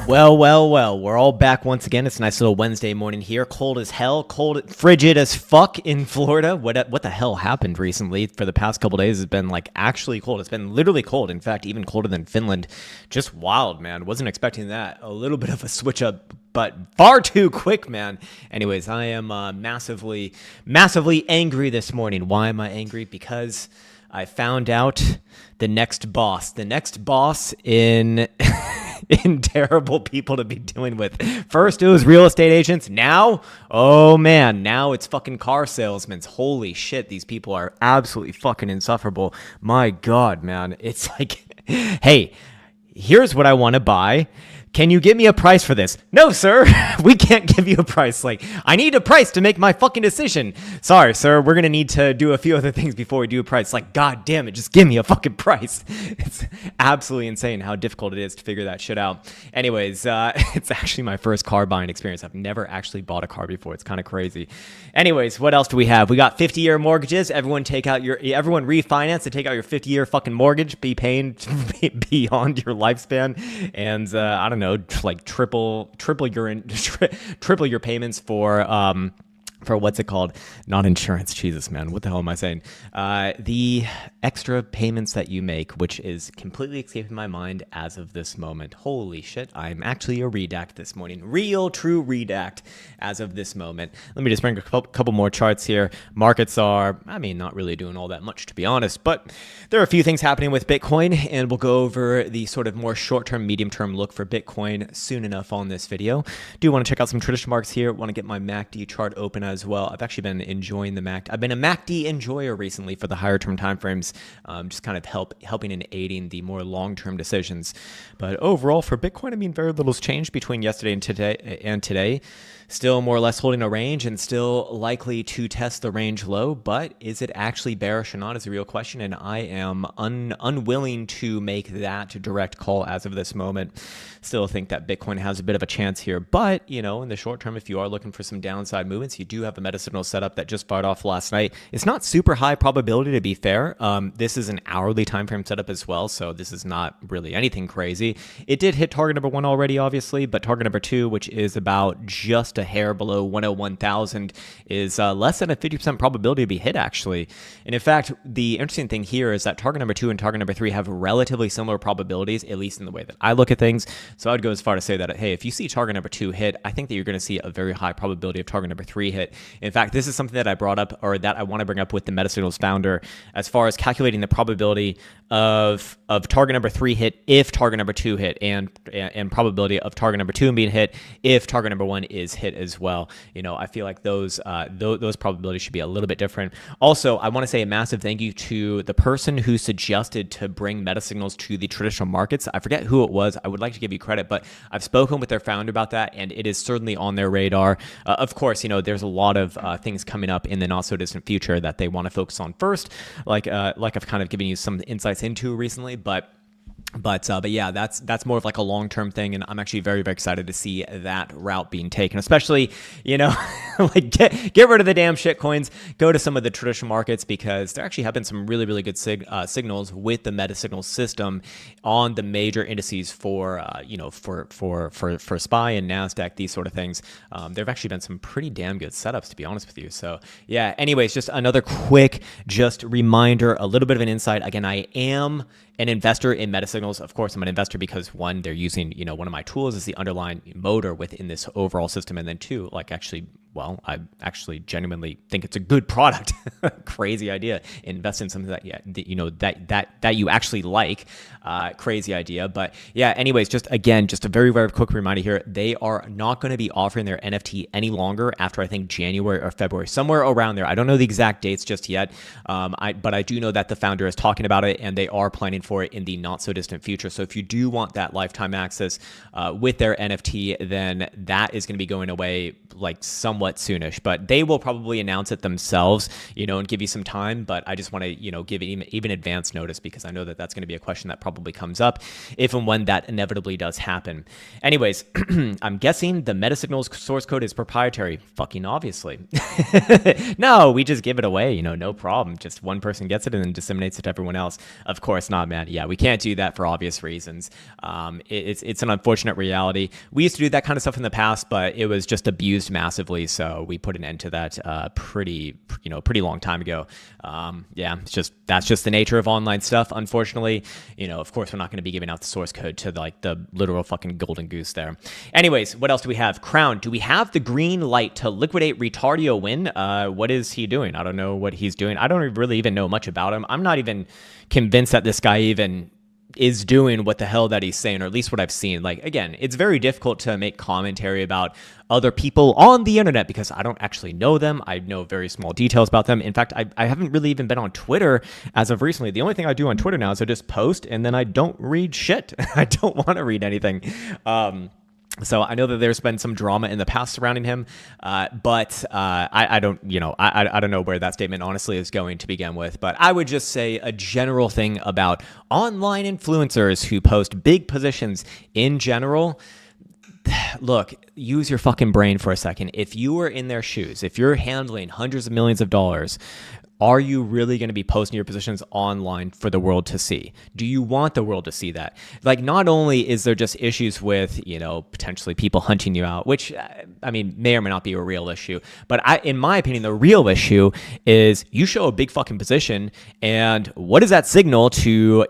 Well, we're all back once again. It's a nice little Wednesday morning here. Cold as hell, frigid as fuck in Florida. What the hell happened recently? For the past couple days, it's been like actually cold. It's been literally cold. In fact, even colder than Finland. Just wild, man. Wasn't expecting that. A little bit of a switch up, but far too quick, man. Anyways, I am massively angry this morning. Why am I angry? Because I found out the next boss in in terrible people to be dealing with. First it was real estate agents. Now, oh man, now it's fucking car salesmen. Holy shit, these people are absolutely fucking insufferable. My God, man. It's like, hey, here's what I want to buy. Can you give me a price for this? No, sir, we can't give you a price. Like, I need a price to make my fucking decision. Sorry, sir, we're going to need to do a few other things before we do a price. Like, God damn it, just give me a fucking price. It's absolutely insane how difficult it is to figure that shit out. Anyways, it's actually my first car buying experience. I've never actually bought a car before. It's kind of crazy. Anyways, what else do we have? We got 50-year mortgages. Everyone refinance and take out your 50-year fucking mortgage. Be paying beyond your lifespan. And I don't know, like triple your payments for what's it called? Not insurance. Jesus, man. What the hell am I saying? The extra payments that you make, which is completely escaping my mind as of this moment. Holy shit. I'm actually a redact this morning. Real, true redact as of this moment. Let me just bring a couple more charts here. Markets are, not really doing all that much, to be honest, but there are a few things happening with Bitcoin, and we'll go over the sort of more short-term, medium-term look for Bitcoin soon enough on this video. Do want to check out some traditional markets here. Want to get my MACD chart open as well. I've actually been enjoying the MACD. I've been a MACD enjoyer recently for the higher term timeframes, just kind of helping and aiding the more long-term decisions. But overall for Bitcoin, very little's changed between yesterday and today. Still more or less holding a range and still likely to test the range low, but is it actually bearish or not is a real question, and I am unwilling to make that direct call as of this moment. Still think that Bitcoin has a bit of a chance here, but in the short term, if you are looking for some downside movements, you do have a meta signal setup that just fired off last night. It's not super high probability, to be fair. This is an hourly time frame setup as well, so this is not really anything crazy. It did hit target number 1 already, obviously, but target number 2, which is about just a hair below 101,000, is less than a 50% probability to be hit, actually. And in fact, the interesting thing here is that target number 2 and target number 3 have relatively similar probabilities, at least in the way that I look at things. So I'd go as far to say that, hey, if you see target number 2 hit, I think that you're going to see a very high probability of target number 3 hit. In fact, this is something that I brought up, or that I want to bring up with the MetaSignals founder, as far as calculating the probability of target number 3 hit if target number 2 hit, and probability of target number 2 being hit if target number 1 is hit as well. I feel like those probabilities should be a little bit different. Also, I want to say a massive thank you to the person who suggested to bring MetaSignals to the traditional markets. I forget who it was. I would like to give you credit, but I've spoken with their founder about that, and it is certainly on their radar. Of course, there's a lot of things coming up in the not so distant future that they want to focus on first, like I've kind of given you some insights into recently, but yeah, that's more of like a long-term thing, and I'm actually very, very excited to see that route being taken, especially, like get rid of the damn shitcoins, go to some of the traditional markets, because there actually have been some really, really good signals with the meta signal system on the major indices for SPY and NASDAQ, these sort of things. There have actually been some pretty damn good setups, to be honest with you. So yeah, anyways, just another quick reminder, a little bit of an insight. Again, I am an investor in MetaSignals. Of course, I'm an investor because 1, they're using, one of my tools is the underlying motor within this overall system. And then 2, I actually genuinely think it's a good product. Crazy idea. Invest in something that you actually like. Crazy idea. But yeah, anyways, just a very, very quick reminder here. They are not going to be offering their NFT any longer after, I think, January or February, somewhere around there. I don't know the exact dates just yet. But I do know that the founder is talking about it, and they are planning for it in the not so distant future. So if you do want that lifetime access with their NFT, then that is going to be going away like somewhat somewhat soonish, but they will probably announce it themselves, and give you some time. But I just want to, give even advance notice, because I know that that's going to be a question that probably comes up if and when that inevitably does happen. Anyways, I'm guessing the MetaSignal's source code is proprietary. Fucking obviously. No, we just give it away, no problem. Just one person gets it and then disseminates it to everyone else. Of course not, man. Yeah, we can't do that for obvious reasons. It's an unfortunate reality. We used to do that kind of stuff in the past, but it was just abused massively. So we put an end to that pretty long time ago. That's just the nature of online stuff. Unfortunately, of course, we're not going to be giving out the source code to like the literal fucking golden goose there. Anyways, what else do we have? Krown, do we have the green light to liquidate Retardio Win? What is he doing? I don't know what he's doing. I don't really even know much about him. I'm not even convinced that this guy even is doing what the hell that he's saying, or at least what I've seen. Like, again, it's very difficult to make commentary about other people on the internet because I don't actually know them. I know very small details about them. In fact, I haven't really even been on Twitter as of recently. The only thing I do on Twitter now is I just post and then I don't read shit. I don't want to read anything. So I know that there's been some drama in the past surrounding him, but I don't, I don't know where that statement honestly is going to begin with. But I would just say a general thing about online influencers who post big positions in general. Look, use your fucking brain for a second. If you were in their shoes, if you're handling hundreds of millions of dollars, are you really going to be posting your positions online for the world to see? Do you want the world to see that? Like, not only is there just issues with, potentially people hunting you out, which, I mean, may or may not be a real issue. But in my opinion, the real issue is you show a big fucking position, and what does that signal to,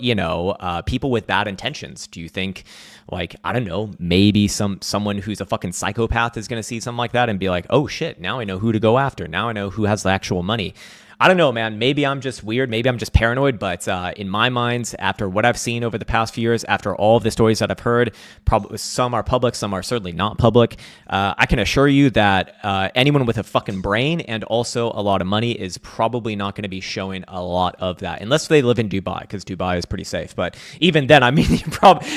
people with bad intentions? Do you think, like, I don't know, maybe someone who's a fucking psychopath is going to see something like that and be like, oh shit, now I know who to go after. Now I know who has the actual money. I don't know, man. Maybe I'm just weird. Maybe I'm just paranoid. But in my mind, after what I've seen over the past few years, after all of the stories that I've heard, probably some are public, some are certainly not public. I can assure you that anyone with a fucking brain and also a lot of money is probably not going to be showing a lot of that, unless they live in Dubai, because Dubai is pretty safe. But even then, I mean,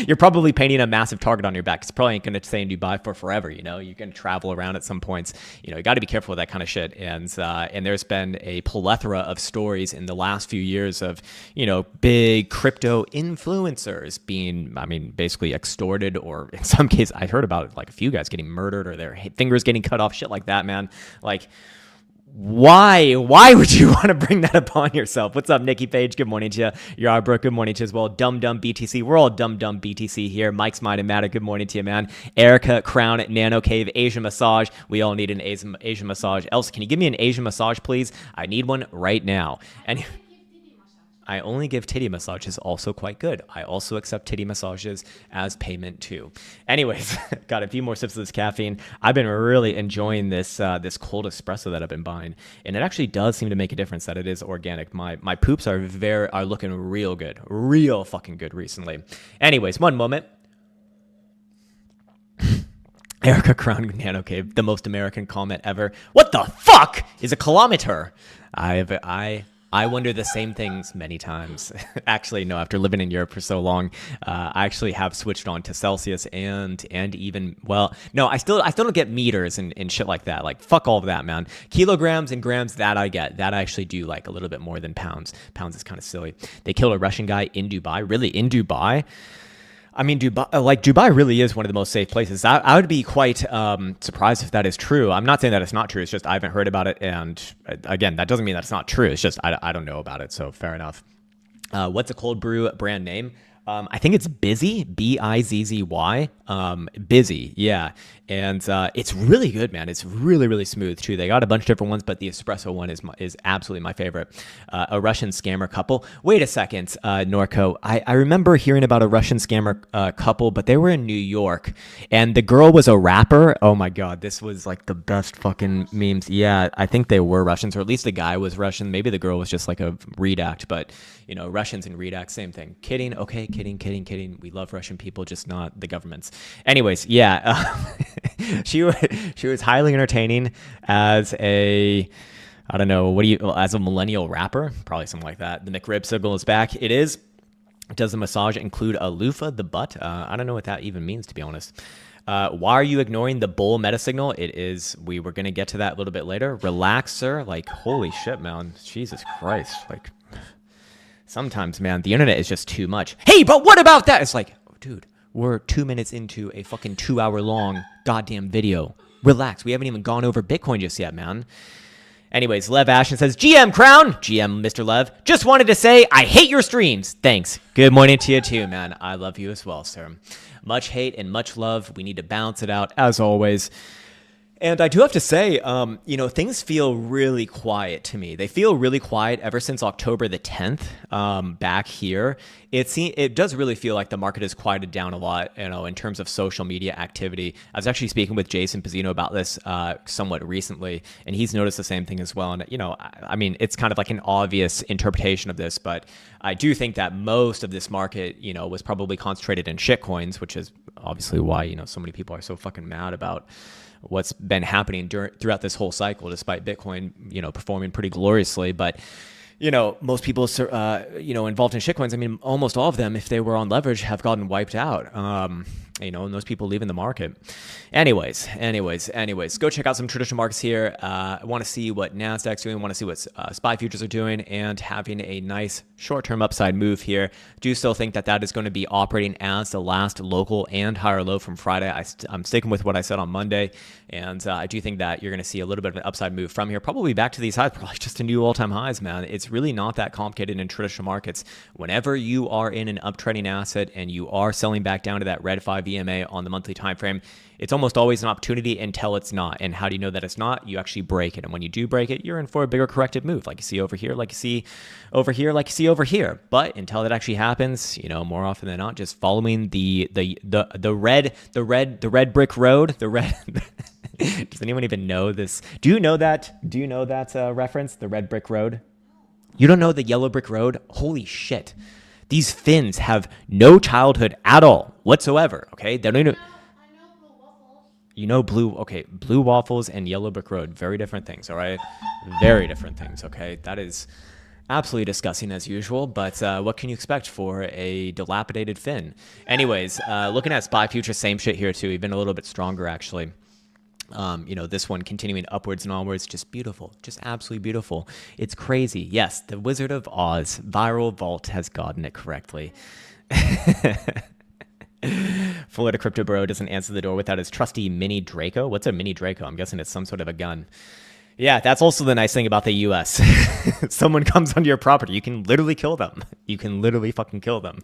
you're probably painting a massive target on your back. It's probably ain't going to stay in Dubai for forever. You're going to travel around at some points. You got to be careful with that kind of shit. And there's been a plethora of stories in the last few years of, big crypto influencers being, basically extorted, or in some cases, I heard about like a few guys getting murdered or their fingers getting cut off, shit like that, man. Like, why would you want to bring that upon yourself? What's up, Nikki Page? Good morning to you. Yarbrook, good morning to you as well. Dumb BTC. We're all dumb BTC here. Mike's Mind and Matter, good morning to you, man. Erica, Krown, Nano Cave, Asian Massage. We all need an Asian massage. Elsa, can you give me an Asian massage, please? I need one right now. And I only give titty massages, also quite good. I also accept titty massages as payment too. Anyways, got a few more sips of this caffeine. I've been really enjoying this cold espresso that I've been buying, and it actually does seem to make a difference that it is organic. My poops are looking real good, real fucking good recently. Anyways, one moment. Erica Krown Nano Cave, the most American comment ever. What the fuck is a kilometer? I wonder the same things many times. Actually, no, after living in Europe for so long, I actually have switched on to Celsius and even, well, no, I still don't get meters and shit like that. Like, fuck all of that, man. Kilograms and grams, that I get. That I actually do like a little bit more than pounds. Pounds is kind of silly. They killed a Russian guy in Dubai. Really? In Dubai? I mean, Dubai really is one of the most safe places. I would be quite surprised if that is true. I'm not saying that it's not true. It's just I haven't heard about it. And again, that doesn't mean that it's not true. It's just I don't know about it. So fair enough. What's a cold brew brand name? I think it's Bizzy, Bizzy, Bizzy, yeah. And it's really good, man. It's really, really smooth too. They got a bunch of different ones, but the espresso one is absolutely my favorite. A Russian scammer couple. Wait a second, Norco. I remember hearing about a Russian scammer couple, but they were in New York, and the girl was a rapper. Oh my God, this was like the best fucking memes. Yeah, I think they were Russians, or at least the guy was Russian. Maybe the girl was just like a read act, but Russians and read act, same thing. Kidding. Okay, kidding. We love Russian people, just not the governments. Anyways, yeah. She was highly entertaining as a, I don't know, as a millennial rapper, probably something like that. The McRib signal is back. It is. Does the massage include a loofah, the butt? I don't know what that even means, to be honest. Why are you ignoring the bull meta signal? We were going to get to that a little bit later. Relax, sir. Like, holy shit, man. Jesus Christ. Like, sometimes, man, the internet is just too much. Hey, but what about that? It's like, oh, dude, we're 2 minutes into a fucking 2-hour long goddamn video. Relax. We haven't even gone over Bitcoin just yet, man. Anyways, Lev Ashton says, GM Krown, GM Mr. Lev, just wanted to say I hate your streams. Thanks. Good morning to you too, man. I love you as well, sir. Much hate and much love. We need to balance it out as always. And I do have to say, things feel really quiet to me. They feel really quiet ever since October the 10th back here. It does really feel like the market has quieted down a lot, in terms of social media activity. I was actually speaking with Jason Pizzino about this somewhat recently, and he's noticed the same thing as well. And, I mean, it's kind of like an obvious interpretation of this, but I do think that most of this market, was probably concentrated in shitcoins, which is obviously why, so many people are so fucking mad about what's been happening throughout this whole cycle, despite Bitcoin, performing pretty gloriously. But, most people, involved in shitcoins, I mean, almost all of them, if they were on leverage, have gotten wiped out. And those people leaving the market. Anyways, go check out some traditional markets here. I want to see what NASDAQ's doing. I want to see what SPY futures are doing, and having a nice short-term upside move here. Do still think that is going to be operating as the last local and higher low from Friday. I'm sticking with what I said on Monday, and I do think that you're going to see a little bit of an upside move from here, probably back to these highs, probably just to new all-time highs, man. It's really not that complicated in traditional markets. Whenever you are in an uptrending asset and you are selling back down to that red 5 EMA on the monthly time frame, it's almost always an opportunity until it's not. And how do you know that it's not? You actually break it. And when you do break it, you're in for a bigger corrective move, like you see over here, like you see over here, like you see over here. But until that actually happens, more often than not, just following the red brick road, the red. Does anyone even know this? Do you know that reference, the red brick road? You don't know the yellow brick road? Holy shit. These Finns have no childhood at all whatsoever, okay? They don't even... Blue waffles and yellow brick road, very different things, all right? Very different things, okay? That is absolutely disgusting as usual, but what can you expect for a dilapidated Finn? Anyways, looking at SPY futures, same shit here too, even a little bit stronger actually. This one continuing upwards and onwards, just beautiful, just absolutely beautiful. It's crazy. Yes, the Wizard of Oz, Viral Vault, has gotten it correctly. Florida Crypto Bro doesn't answer the door without his trusty mini Draco. What's a mini Draco? I'm guessing it's some sort of a gun. Yeah, that's also the nice thing about the U.S. Someone comes onto your property, you can literally kill them. You can literally fucking kill them.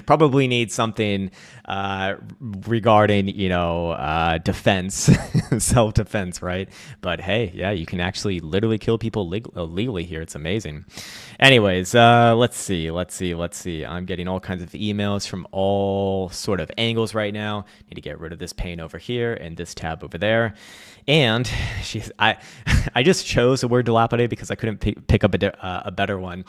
Probably need something regarding, defense, self-defense, right? But hey, yeah, you can actually literally kill people legally here. It's amazing. Anyways, let's see. I'm getting all kinds of emails from all sort of angles right now. Need to get rid of this pane over here and this tab over there. And I just chose the word dilapidated because I couldn't pick up a better one.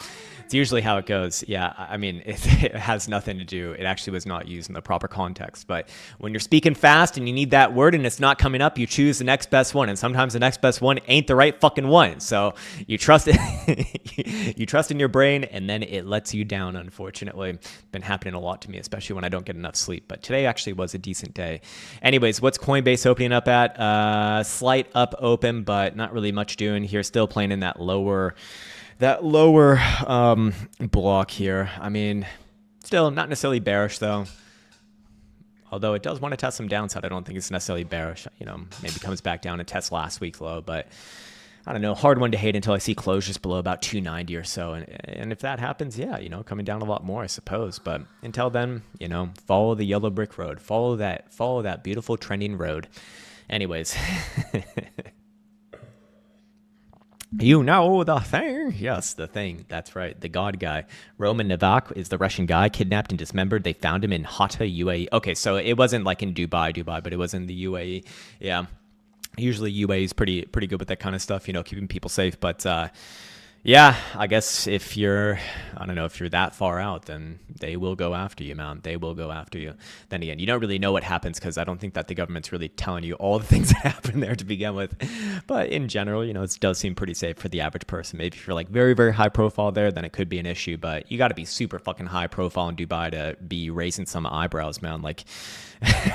It's usually how it goes. Yeah, I mean, it has nothing to do. It actually was not used in the proper context. But when you're speaking fast and you need that word and it's not coming up, you choose the next best one. And sometimes the next best one ain't the right fucking one. So you trust it. You trust in your brain, and then it lets you down, unfortunately. It's been happening a lot to me, especially when I don't get enough sleep. But today actually was a decent day. Anyways, what's Coinbase opening up at? Slight up open, but not really much doing here. Still playing in that lower block here. I mean, still not necessarily bearish though. Although it does want to test some downside. I don't think it's necessarily bearish. Maybe comes back down and tests last week's low, but I don't know. Hard one to hate until I see closures below about 290 or so. And if that happens, yeah, coming down a lot more, I suppose. But until then, follow the yellow brick road. Follow that beautiful trending road. Anyways. The thing. Yes, the thing. That's right. The god guy. Roman Novak is the Russian guy kidnapped and dismembered. They found him in Hatta, UAE. Okay, so it wasn't like in Dubai, but it was in the UAE. Yeah. Usually UAE is pretty good with that kind of stuff, keeping people safe. But Yeah, I guess if you're, I don't know, if you're that far out, then they will go after you, man. They will go after you. Then again, you don't really know what happens because I don't think that the government's really telling you all the things that happen there to begin with. But in general, it does seem pretty safe for the average person. Maybe if you're like very, very high profile there, then it could be an issue. But you got to be super fucking high profile in Dubai to be raising some eyebrows, man. Like,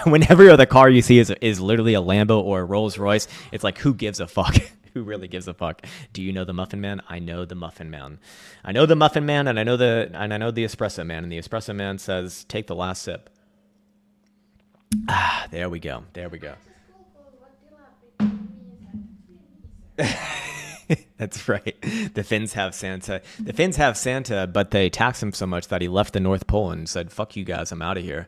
when every other car you see is literally a Lambo or a Rolls Royce, it's like, who gives a fuck? Who really gives a fuck? Do you know the Muffin Man? I know the Muffin Man. I know the Muffin Man, and I know the Espresso Man. And the Espresso Man says, "Take the last sip." Ah, there we go. There we go. That's right. The Finns have Santa. The Finns have Santa, but they tax him so much that he left the North Pole and said, "Fuck you guys, I'm out of here."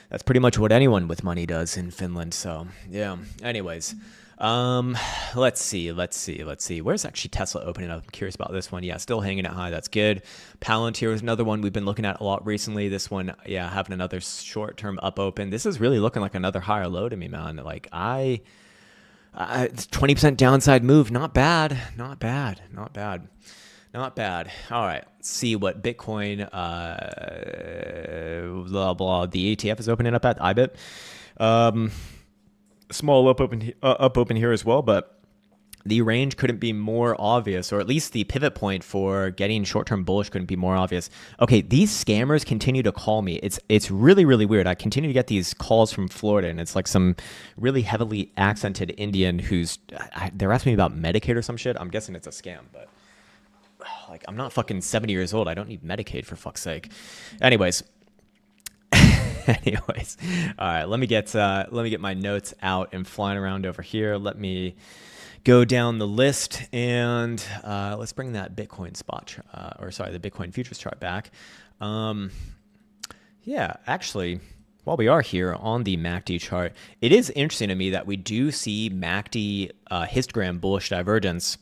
That's pretty much what anyone with money does in Finland. So yeah. Anyways. Let's see. Where's actually Tesla opening up? I'm curious about this one. Yeah, still hanging at high. That's good. Palantir is another one we've been looking at a lot recently. This one, yeah, having another short-term up open. This is really looking like another higher low to me, man. Like it's 20% downside move. Not bad. Not bad. All right. Let's see what Bitcoin, blah, blah. The ETF is opening up at IBIT. Small up open here as well, but the range couldn't be more obvious, or at least the pivot point for getting short-term bullish couldn't be more obvious. Okay, these scammers continue to call me. It's really, really weird. I continue to get these calls from Florida, and it's like some really heavily accented Indian they're asking me about Medicaid or some shit. I'm guessing it's a scam, but like, I'm not fucking 70 years old. I don't need Medicaid, for fuck's sake. Anyways, all right, let me get my notes out and flying around over here. Let me go down the list, and let's bring that Bitcoin the Bitcoin futures chart back. Yeah, actually, while we are here on the MACD chart, it is interesting to me that we do see MACD histogram bullish divergence,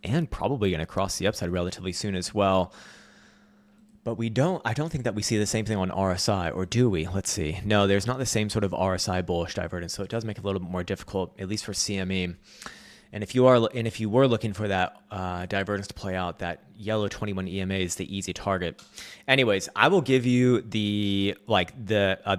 and probably going to cross the upside relatively soon as well. But I don't think that we see the same thing on RSI, or do we? Let's see. No, there's not the same sort of RSI bullish divergence, so it does make it a little bit more difficult, at least for CME. And if you were looking for that divergence to play out, that yellow 21 EMA is the easy target. Anyways, I will give you the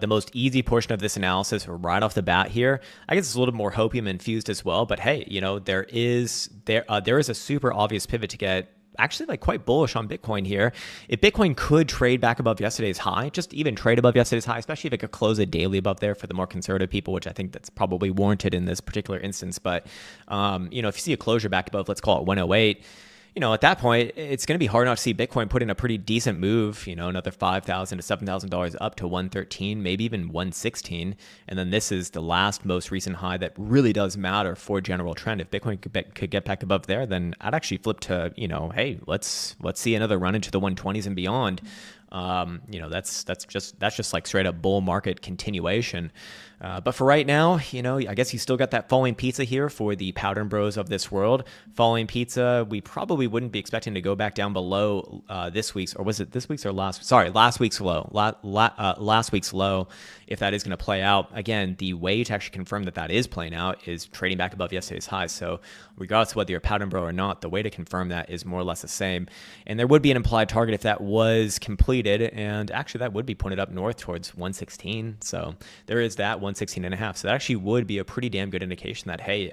most easy portion of this analysis right off the bat here. I guess it's a little more hopium infused as well, but hey, there is a super obvious pivot to get actually like quite bullish on Bitcoin here. If Bitcoin could trade back above yesterday's high, just even trade above yesterday's high, especially if it could close a daily above there for the more conservative people, which I think that's probably warranted in this particular instance. But, if you see a closure back above, let's call it 108, at that point, it's going to be hard not to see Bitcoin put in a pretty decent move, another $5,000 to $7,000 up to 113, maybe even 116. And then this is the most recent high that really does matter for general trend. If Bitcoin could get back above there, then I'd actually flip to, hey, let's see another run into the 120s and beyond. That's just like straight up bull market continuation. But for right now, I guess you still got that falling pizza here for the pattern bros of this world. Falling pizza, we probably wouldn't be expecting to go back down below this week's, or was it this week's or last week's low. Last week's low, if that is going to play out. Again, the way to actually confirm that is playing out is trading back above yesterday's high. So regardless of whether you're a pattern bro or not, the way to confirm that is more or less the same. And there would be an implied target if that was completed, and actually that would be pointed up north towards 116. So there is that 116.5. So that actually would be a pretty damn good indication that, hey,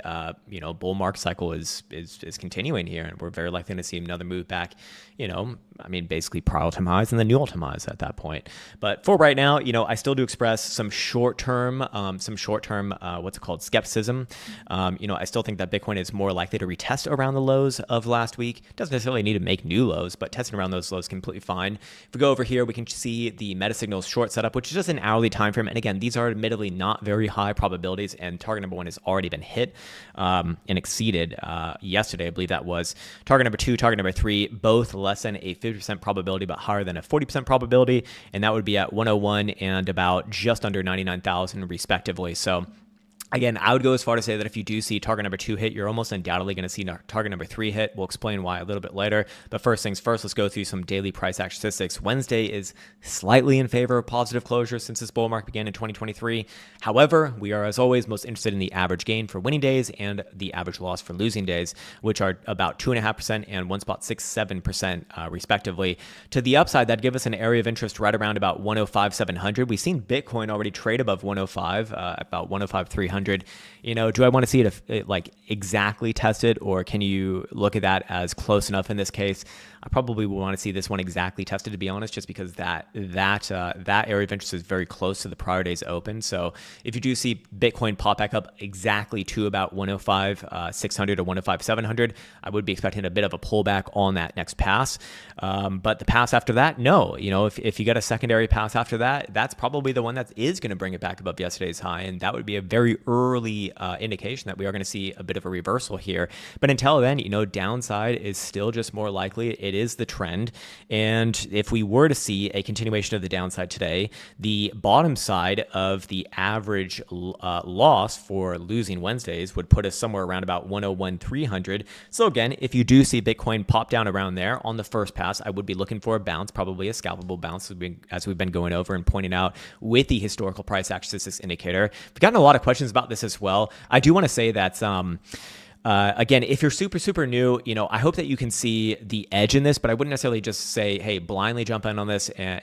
bull market cycle is continuing here, and we're very likely to see another move back. Basically prior all-time highs and then new all-time highs at that point. But for right now, I still do express some short-term, skepticism. I still think that Bitcoin is more likely to retest around the lows of last week. Doesn't necessarily need to make new lows, but testing around those lows completely fine. If we go over here, we can see the meta signals short setup, which is just an hourly time frame. And again, these are admittedly not very high probabilities, and target number 1 has already been hit and exceeded yesterday. I believe that was target number 2, target number 3, both less than a 50% probability, but higher than a 40% probability. And that would be at 101 and about just under 99,000 respectively. So Again, I would go as far to say that if you do see target number 2 hit, you're almost undoubtedly going to see target number 3 hit. We'll explain why a little bit later. But first things first, let's go through some daily price action statistics. Wednesday is slightly in favor of positive closure since this bull market began in 2023. However, we are, as always, most interested in the average gain for winning days and the average loss for losing days, which are about 2.5% and 1.67% respectively. To the upside, that gives us an area of interest right around about 105,700. We've seen Bitcoin already trade above 105, about 105,300. Do I want to see it like exactly tested, or can you look at that as close enough in this case? I probably would want to see this one exactly tested, to be honest, just because that area of interest is very close to the prior day's open. So if you do see Bitcoin pop back up exactly to about 105,600 or 105,700, I would be expecting a bit of a pullback on that next pass. But the pass after that, no. If you get a secondary pass after that, that's probably the one that is going to bring it back above yesterday's high, and that would be a very early indication that we are going to see a bit of a reversal here. But until then, downside is still just more likely. It is the trend. And if we were to see a continuation of the downside today, the bottom side of the average loss for losing Wednesdays would put us somewhere around about 101,300. So again, if you do see Bitcoin pop down around there on the first pass, I would be looking for a bounce, probably a scalpable bounce, as we've been going over and pointing out with the historical price action statistics indicator. We've gotten a lot of questions about this as well. I do want to say that again, if you're super new, I hope that you can see the edge in this, but I wouldn't necessarily just say, hey, blindly jump in on this and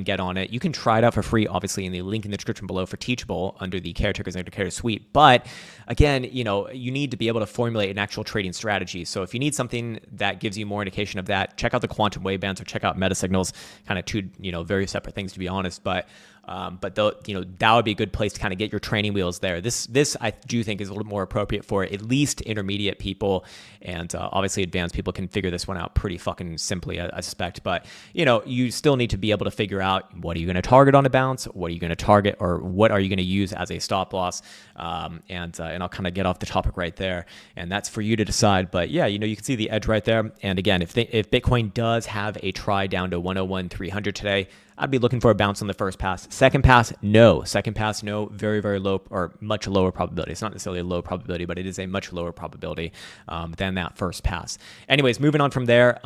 get on it. You can try it out for free, obviously, in the link in the description below for Teachable under the Caretakers Indicator Suite. But again, you need to be able to formulate an actual trading strategy. So if you need something that gives you more indication of that, check out the quantum wave bands or check out meta signals, kind of two, very separate things, to be honest. But that would be a good place to kind of get your training wheels there. This I do think is a little more appropriate for at least intermediate people, and obviously advanced people can figure this one out pretty fucking simply, I suspect. But you still need to be able to figure out, what are you going to target on a bounce, what are you going to target, or what are you going to use as a stop loss, and I'll kind of get off the topic right there, and that's for you to decide. But yeah, you can see the edge right there. And again, if Bitcoin does have a try down to 101,300 today, I'd be looking for a bounce on the first pass. Second pass, no. Very, very low, or much lower probability. It's not necessarily a low probability, but it is a much lower probability than that first pass. Anyways, moving on from there,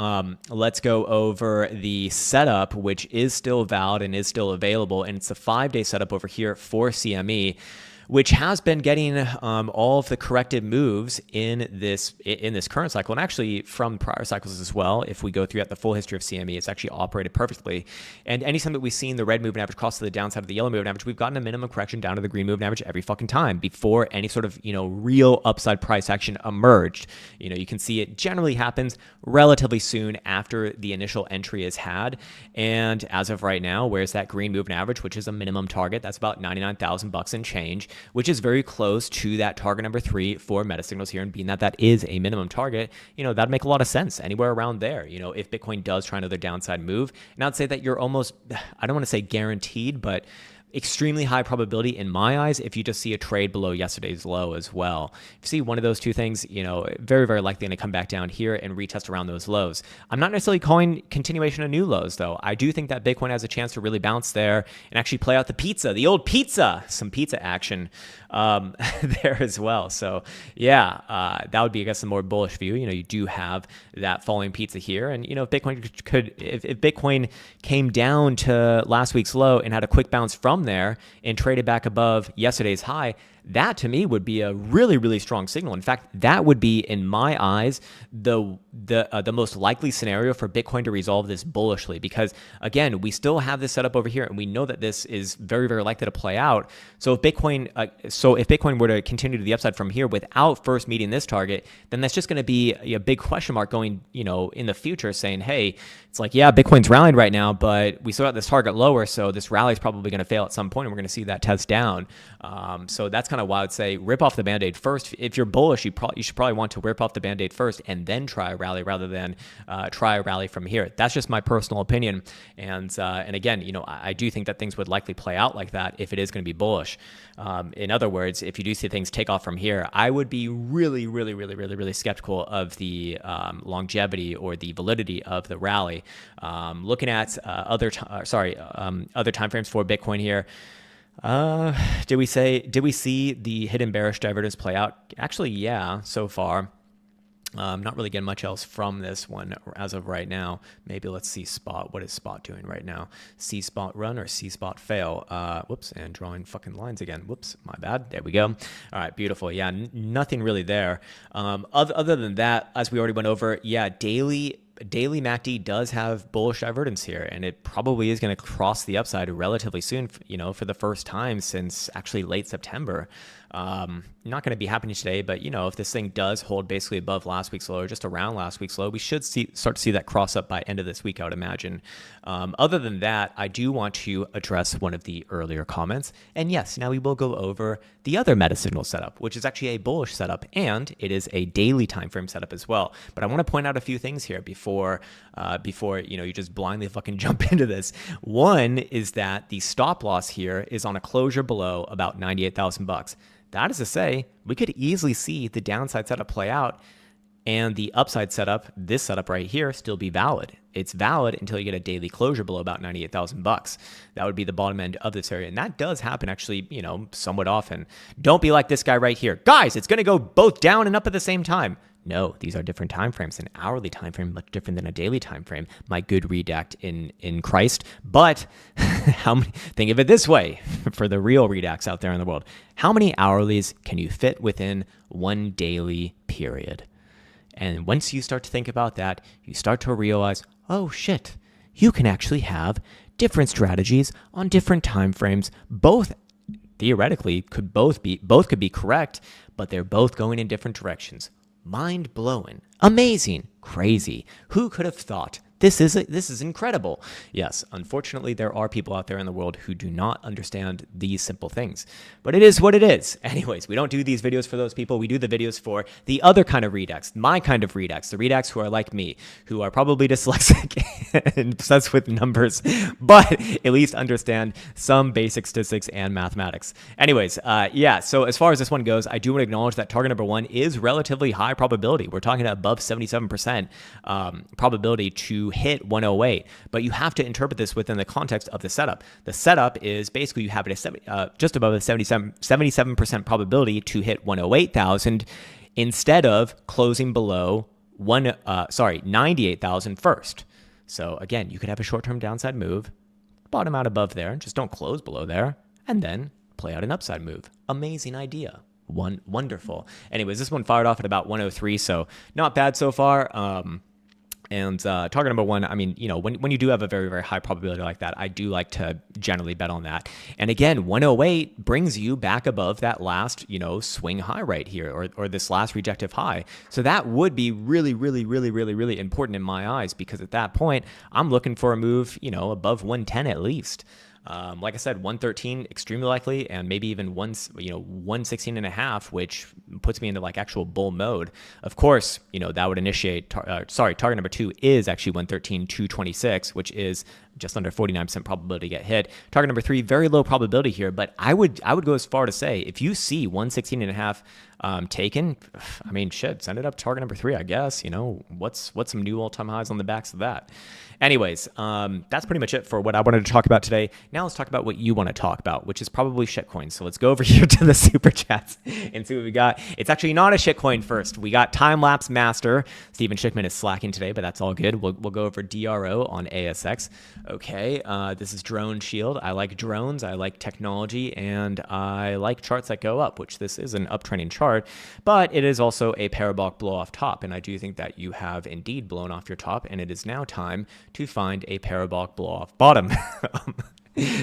let's go over the setup, which is still valid and is still available, and it's a 5-day setup over here for CME, which has been getting all of the corrective moves in this current cycle, and actually from prior cycles as well. If we go through the full history of CME, it's actually operated perfectly. And anytime that we've seen the red moving average cross to the downside of the yellow moving average, we've gotten a minimum correction down to the green moving average every fucking time before any sort of real upside price action emerged. You can see it generally happens relatively soon after the initial entry is had. And as of right now, where's that green moving average, which is a minimum target? That's about $99,000 and change, which is very close to that target number 3 for meta signals here. And being that is a minimum target, that'd make a lot of sense anywhere around there. If Bitcoin does try another downside move, and I'd say that you're almost, I don't want to say guaranteed, but extremely high probability in my eyes if you just see a trade below yesterday's low as well. If you see one of those two things, very, very likely going to come back down here and retest around those lows. I'm not necessarily calling continuation of new lows, though. I do think that Bitcoin has a chance to really bounce there and actually play out the old pizza, some pizza action there as well. So yeah, that would be, I guess, a more bullish view. You do have that falling pizza here, and if Bitcoin came down to last week's low and had a quick bounce from there and traded back above yesterday's high, that to me would be a really, really strong signal. In fact, that would be, in my eyes, the most likely scenario for Bitcoin to resolve this bullishly, because again, we still have this setup over here, and we know that this is very, very likely to play out. So if Bitcoin were to continue to the upside from here without first meeting this target, then that's just going to be a big question mark going, in the future, saying, hey, it's like, yeah, Bitcoin's rallying right now, but we still got this target lower, so this rally is probably going to fail at some point, and we're going to see that test down. So that's kind of why I would say rip off the Band-Aid first. If you're bullish, you should probably want to rip off the Band-Aid first and then try a rally rather than try a rally from here. That's just my personal opinion. And again, I do think that things would likely play out like that if it is going to be bullish. In other words, if you do see things take off from here, I would be really, really, really, really, really skeptical of the longevity or the validity of the rally. Looking at other timeframes for Bitcoin here, Did we see the hidden bearish divergence play out? Actually, yeah, so far. Not really getting much else from this one as of right now. Maybe let's see spot. What is spot doing right now? C spot run or C spot fail? Whoops, and drawing fucking lines again. Whoops, my bad. There we go. All right, beautiful. Yeah, nothing really there. Other than that, as we already went over, yeah, daily MACD does have bullish divergence here, and it probably is going to cross the upside relatively soon, for the first time since actually late September. Not going to be happening today, but if this thing does hold basically above last week's low or just around last week's low, we should start to see that cross up by end of this week, I would imagine. Other than that, I do want to address one of the earlier comments. And yes, now we will go over the other meta signal setup, which is actually a bullish setup, and it is a daily time frame setup as well. But I want to point out a few things here before you just blindly fucking jump into this. One is that the stop loss here is on a closure below about 98,000 bucks. That is to say, we could easily see the downside setup play out and the upside setup, this setup right here, still be valid. It's valid until you get a daily closure below about 98,000 bucks. That would be the bottom end of this area. And that does happen actually, somewhat often. Don't be like this guy right here. Guys, it's going to go both down and up at the same time. No, these are different time frames. An hourly time frame much different than a daily time frame. My good redact in Christ. But think of it this way for the real redacts out there in the world. How many hourlies can you fit within one daily period? And once you start to think about that, you start to realize, oh shit, you can actually have different strategies on different time frames. Both theoretically could be correct, but they're both going in different directions. Mind blowing, amazing, crazy. Who could have thought? This is incredible. Yes, unfortunately, there are people out there in the world who do not understand these simple things, but it is what it is. Anyways, we don't do these videos for those people. We do the videos for the other kind of redacts, my kind of redacts, the redacts who are like me, who are probably dyslexic and obsessed with numbers, but at least understand some basic statistics and mathematics. Anyways, yeah, so as far as this one goes, I do want to acknowledge that target number one is relatively high probability. We're talking above 77% probability to hit 108, but you have to interpret this within the context of the setup. The setup is basically you have it just above a 77% probability to hit 108,000 instead of closing below 98,000 first. So again, you could have a short-term downside move, bottom out above there, just don't close below there, and then play out an upside move. Amazing idea. Wonderful. Anyways, this one fired off at about 103, so not bad so far. And target number one, I mean, when you do have a very, very high probability like that, I do like to generally bet on that. And again, 108 brings you back above that last, swing high right here, or this last rejective high. So that would be really, really, really, really, really important in my eyes, because at that point, I'm looking for a move, above 110 at least. Like I said, 113 extremely likely, and maybe even 116.5, which puts me into like actual bull mode. Of course, that would initiate. Target number two is actually 113.226, which is just under 49% probability to get hit. Target number three, very low probability here, but I would go as far to say if you see 116.5 taken, I mean, shit, send it up target number three, I guess. What's some new all-time highs on the backs of that? Anyways, that's pretty much it for what I wanted to talk about today. Now let's talk about what you want to talk about, which is probably shitcoins. So let's go over here to the super chats and see what we got. It's actually not a shitcoin first. We got time-lapse master. Steven Schickman is slacking today, but that's all good. We'll go over DRO on ASX. Okay, this is Drone Shield. I like drones, I like technology, and I like charts that go up, which this is an uptrending chart, but it is also a parabolic blow off top, and I do think that you have indeed blown off your top, and it is now time to find a parabolic blow off bottom.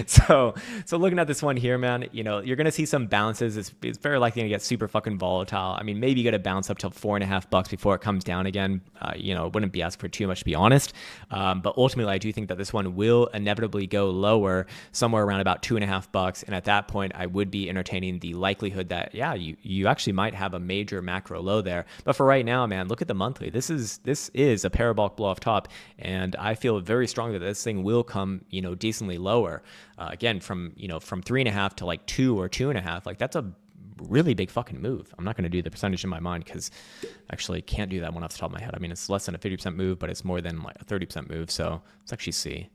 So looking at this one here, man, you're going to see some bounces. It's very likely to get super fucking volatile. I mean, maybe you got to bounce up till $4.50 before it comes down again. Wouldn't be asking for too much, to be honest. But ultimately, I do think that this one will inevitably go lower, somewhere around about $2.50. And at that point, I would be entertaining the likelihood that, yeah, you actually might have a major macro low there. But for right now, man, look at the monthly. This is a parabolic blow off top, and I feel very strongly that this thing will come, decently lower. Again, from 3.5 to like 2 or 2.5, like that's a really big fucking move. I'm not going to do the percentage in my mind because actually can't do that one off the top of my head. I mean, it's less than a 50% move, but it's more than like a 30% move. So let's actually see.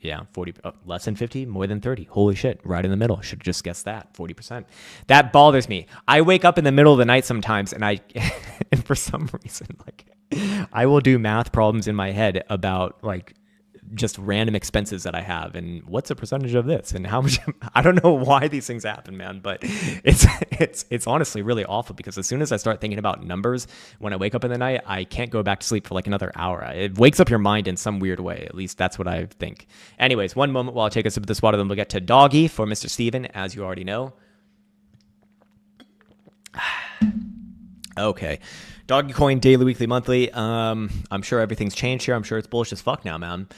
Yeah, 40, less than 50, more than 30. Holy shit, right in the middle. Should have just guessed that, 40%. That bothers me. I wake up in the middle of the night sometimes and and for some reason, like, I will do math problems in my head about like just random expenses that I have and what's a percentage of this and how much. I don't know why these things happen, man, but it's honestly really awful because as soon as I start thinking about numbers when I wake up in the night, I can't go back to sleep for like another hour. It wakes up your mind in some weird way. At least that's what I think. Anyways, one moment while I take a sip of this water, then we'll get to doggy for Mr. Steven, as you already know. Okay. Dogecoin daily, weekly, monthly. I'm sure everything's changed here. I'm sure it's bullish as fuck now, man.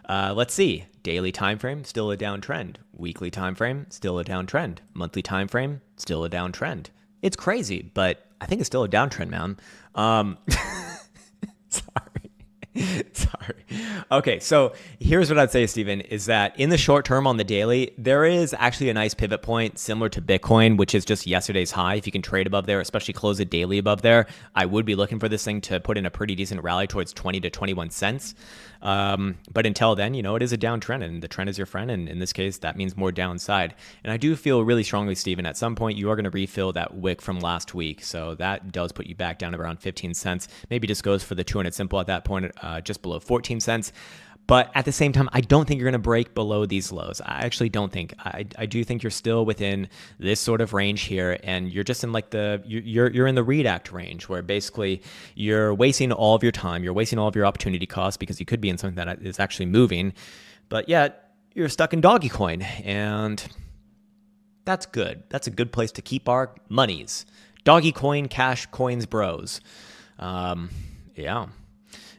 Let's see. Daily time frame, still a downtrend. Weekly time frame, still a downtrend. Monthly time frame, still a downtrend. It's crazy, but I think it's still a downtrend, man. Sorry. Okay, so here's what I'd say, Steven, is that in the short term on the daily, there is actually a nice pivot point similar to Bitcoin, which is just yesterday's high. If you can trade above there, especially close it daily above there, I would be looking for this thing to put in a pretty decent rally towards 20 to 21 cents. But until then, it is a downtrend and the trend is your friend. And in this case, that means more downside. And I do feel really strongly, Steven, at some point you are going to refill that wick from last week. So that does put you back down to around 15 cents. Maybe just goes for the 200 simple at that point, just below 14 cents. But at the same time, I don't think you're going to break below these lows. I actually don't think. I do think you're still within this sort of range here, and you're just in like you're in the read act range where basically you're wasting all of your time, you're wasting all of your opportunity costs because you could be in something that is actually moving, but yet you're stuck in Dogecoin, and that's good. That's a good place to keep our monies. Dogecoin, cash, coins, bros. Yeah.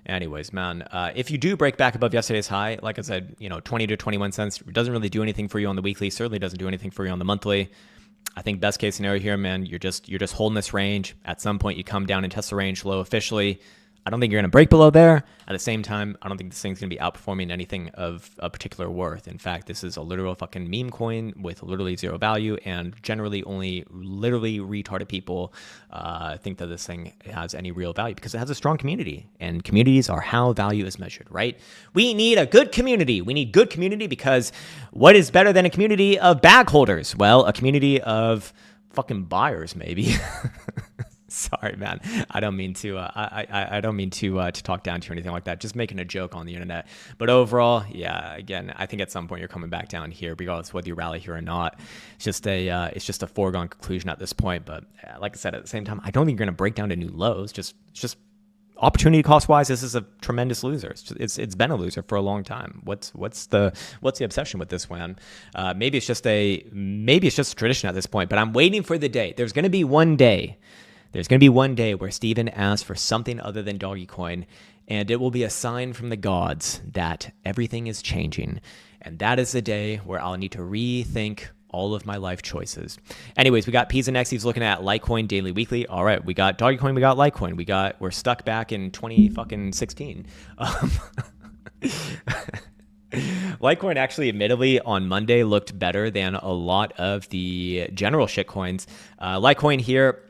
Anyways, man, if you do break back above yesterday's high, like I said, 20 to 21 cents doesn't really do anything for you on the weekly, certainly doesn't do anything for you on the monthly. I think best case scenario here, man, you're just holding this range. At some point you come down and test the range low officially. I don't think you're going to break below there. At the same time, I don't think this thing's going to be outperforming anything of a particular worth. In fact, this is a literal fucking meme coin with literally zero value, and generally only literally retarded people think that this thing has any real value because it has a strong community, and communities are how value is measured, right? We need a good community. We need good community because what is better than a community of bag holders? Well, a community of fucking buyers, maybe. Sorry, man. I don't mean to. I don't mean to talk down to you or anything like that. Just making a joke on the internet. But overall, yeah. Again, I think at some point you're coming back down here, regardless of whether you rally here or not. It's just a foregone conclusion at this point. But like I said, at the same time, I don't think you're going to break down to new lows. It's just opportunity cost wise, this is a tremendous loser. It's been a loser for a long time. What's the obsession with this one? Maybe it's just a tradition at this point. But I'm waiting for the day. There's going to be one day. There's going to be one day where Steven asks for something other than Dogecoin, and it will be a sign from the gods that everything is changing. And that is the day where I'll need to rethink all of my life choices. Anyways, we got P's and X's looking at Litecoin daily, weekly. All right, we got Dogecoin, we got Litecoin. We're stuck back in 2016. Litecoin actually, admittedly, on Monday looked better than a lot of the general shitcoins. Litecoin here,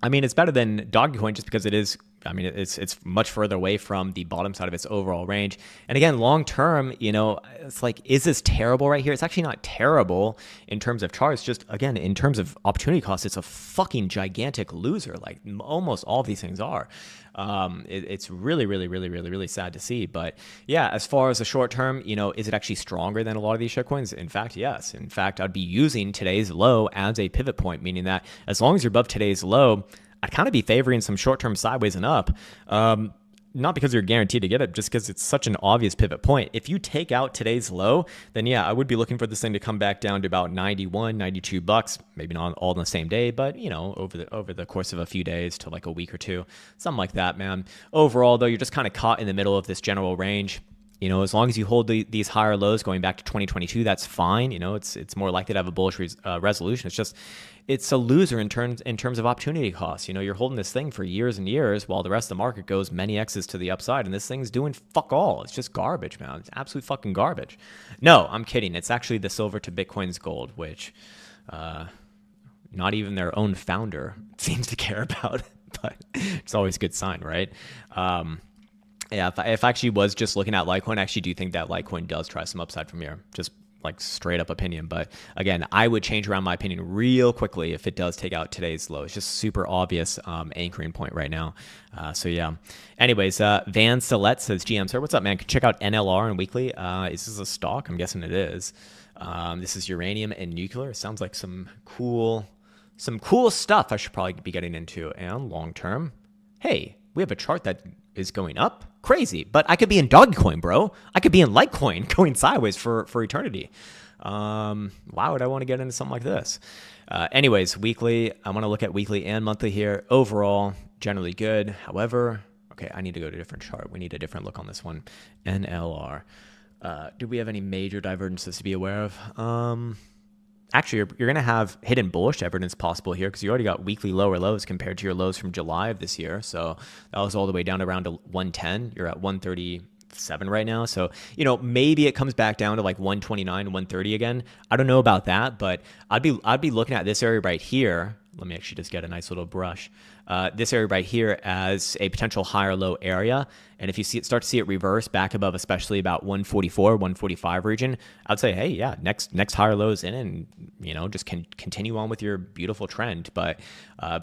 I mean, it's better than Dogecoin just because it is. I mean, it's much further away from the bottom side of its overall range. And again, long term, it's like, is this terrible right here? It's actually not terrible in terms of charts. Just again, in terms of opportunity cost, it's a fucking gigantic loser. Like almost all of these things are. It's really, really, really, really, really sad to see. But yeah, as far as the short term, is it actually stronger than a lot of these shitcoins? In fact, yes. In fact, I'd be using today's low as a pivot point, meaning that as long as you're above today's low, I'd kind of be favoring some short-term sideways and up. Not because you're guaranteed to get it, just because it's such an obvious pivot point. If you take out today's low, then yeah, I would be looking for this thing to come back down to about 91, 92 bucks. Maybe not all in the same day, but over the course of a few days to like a week or two, something like that, man. Overall, though, you're just kind of caught in the middle of this general range. As long as you hold these higher lows going back to 2022, that's fine. It's more likely to have a bullish resolution. It's a loser in terms of opportunity costs. You're holding this thing for years and years while the rest of the market goes many X's to the upside, and this thing's doing fuck all. It's just garbage, man. It's absolute fucking garbage. No, I'm kidding. It's actually the silver to Bitcoin's gold, which not even their own founder seems to care about, but it's always a good sign, right? Yeah, if I actually was just looking at Litecoin, I actually do think that Litecoin does try some upside from here. Just like straight up opinion. But again, I would change around my opinion real quickly if it does take out today's low. It's just super obvious anchoring point right now. So yeah. Anyways, Van Salette says, GM, sir, what's up, man? Check out NLR and weekly. Is this a stock? I'm guessing it is. This is uranium and nuclear. It sounds like some cool stuff I should probably be getting into. And long term, hey, we have a chart that is going up. Crazy. But I could be in Dogecoin, bro. I could be in Litecoin going sideways for eternity. Why would I want to get into something like this? Anyways, weekly. I want to look at weekly and monthly here. Overall, generally good. However, okay, I need to go to a different chart. We need a different look on this one. NLR. Do we have any major divergences to be aware of? Actually, you're going to have hidden bullish divergence possible here because you already got weekly lower lows compared to your lows from July of this year. So that was all the way down around to 110. You're at 137 right now. So, maybe it comes back down to like 129, 130 again. I don't know about that, but I'd be looking at this area right here. Let me actually just get a nice little brush. This area right here as a potential higher low area. And if you start to see it reverse back above, especially about 144, 145 region, I'd say, hey, yeah, next higher low is in, and just continue on with your beautiful trend. But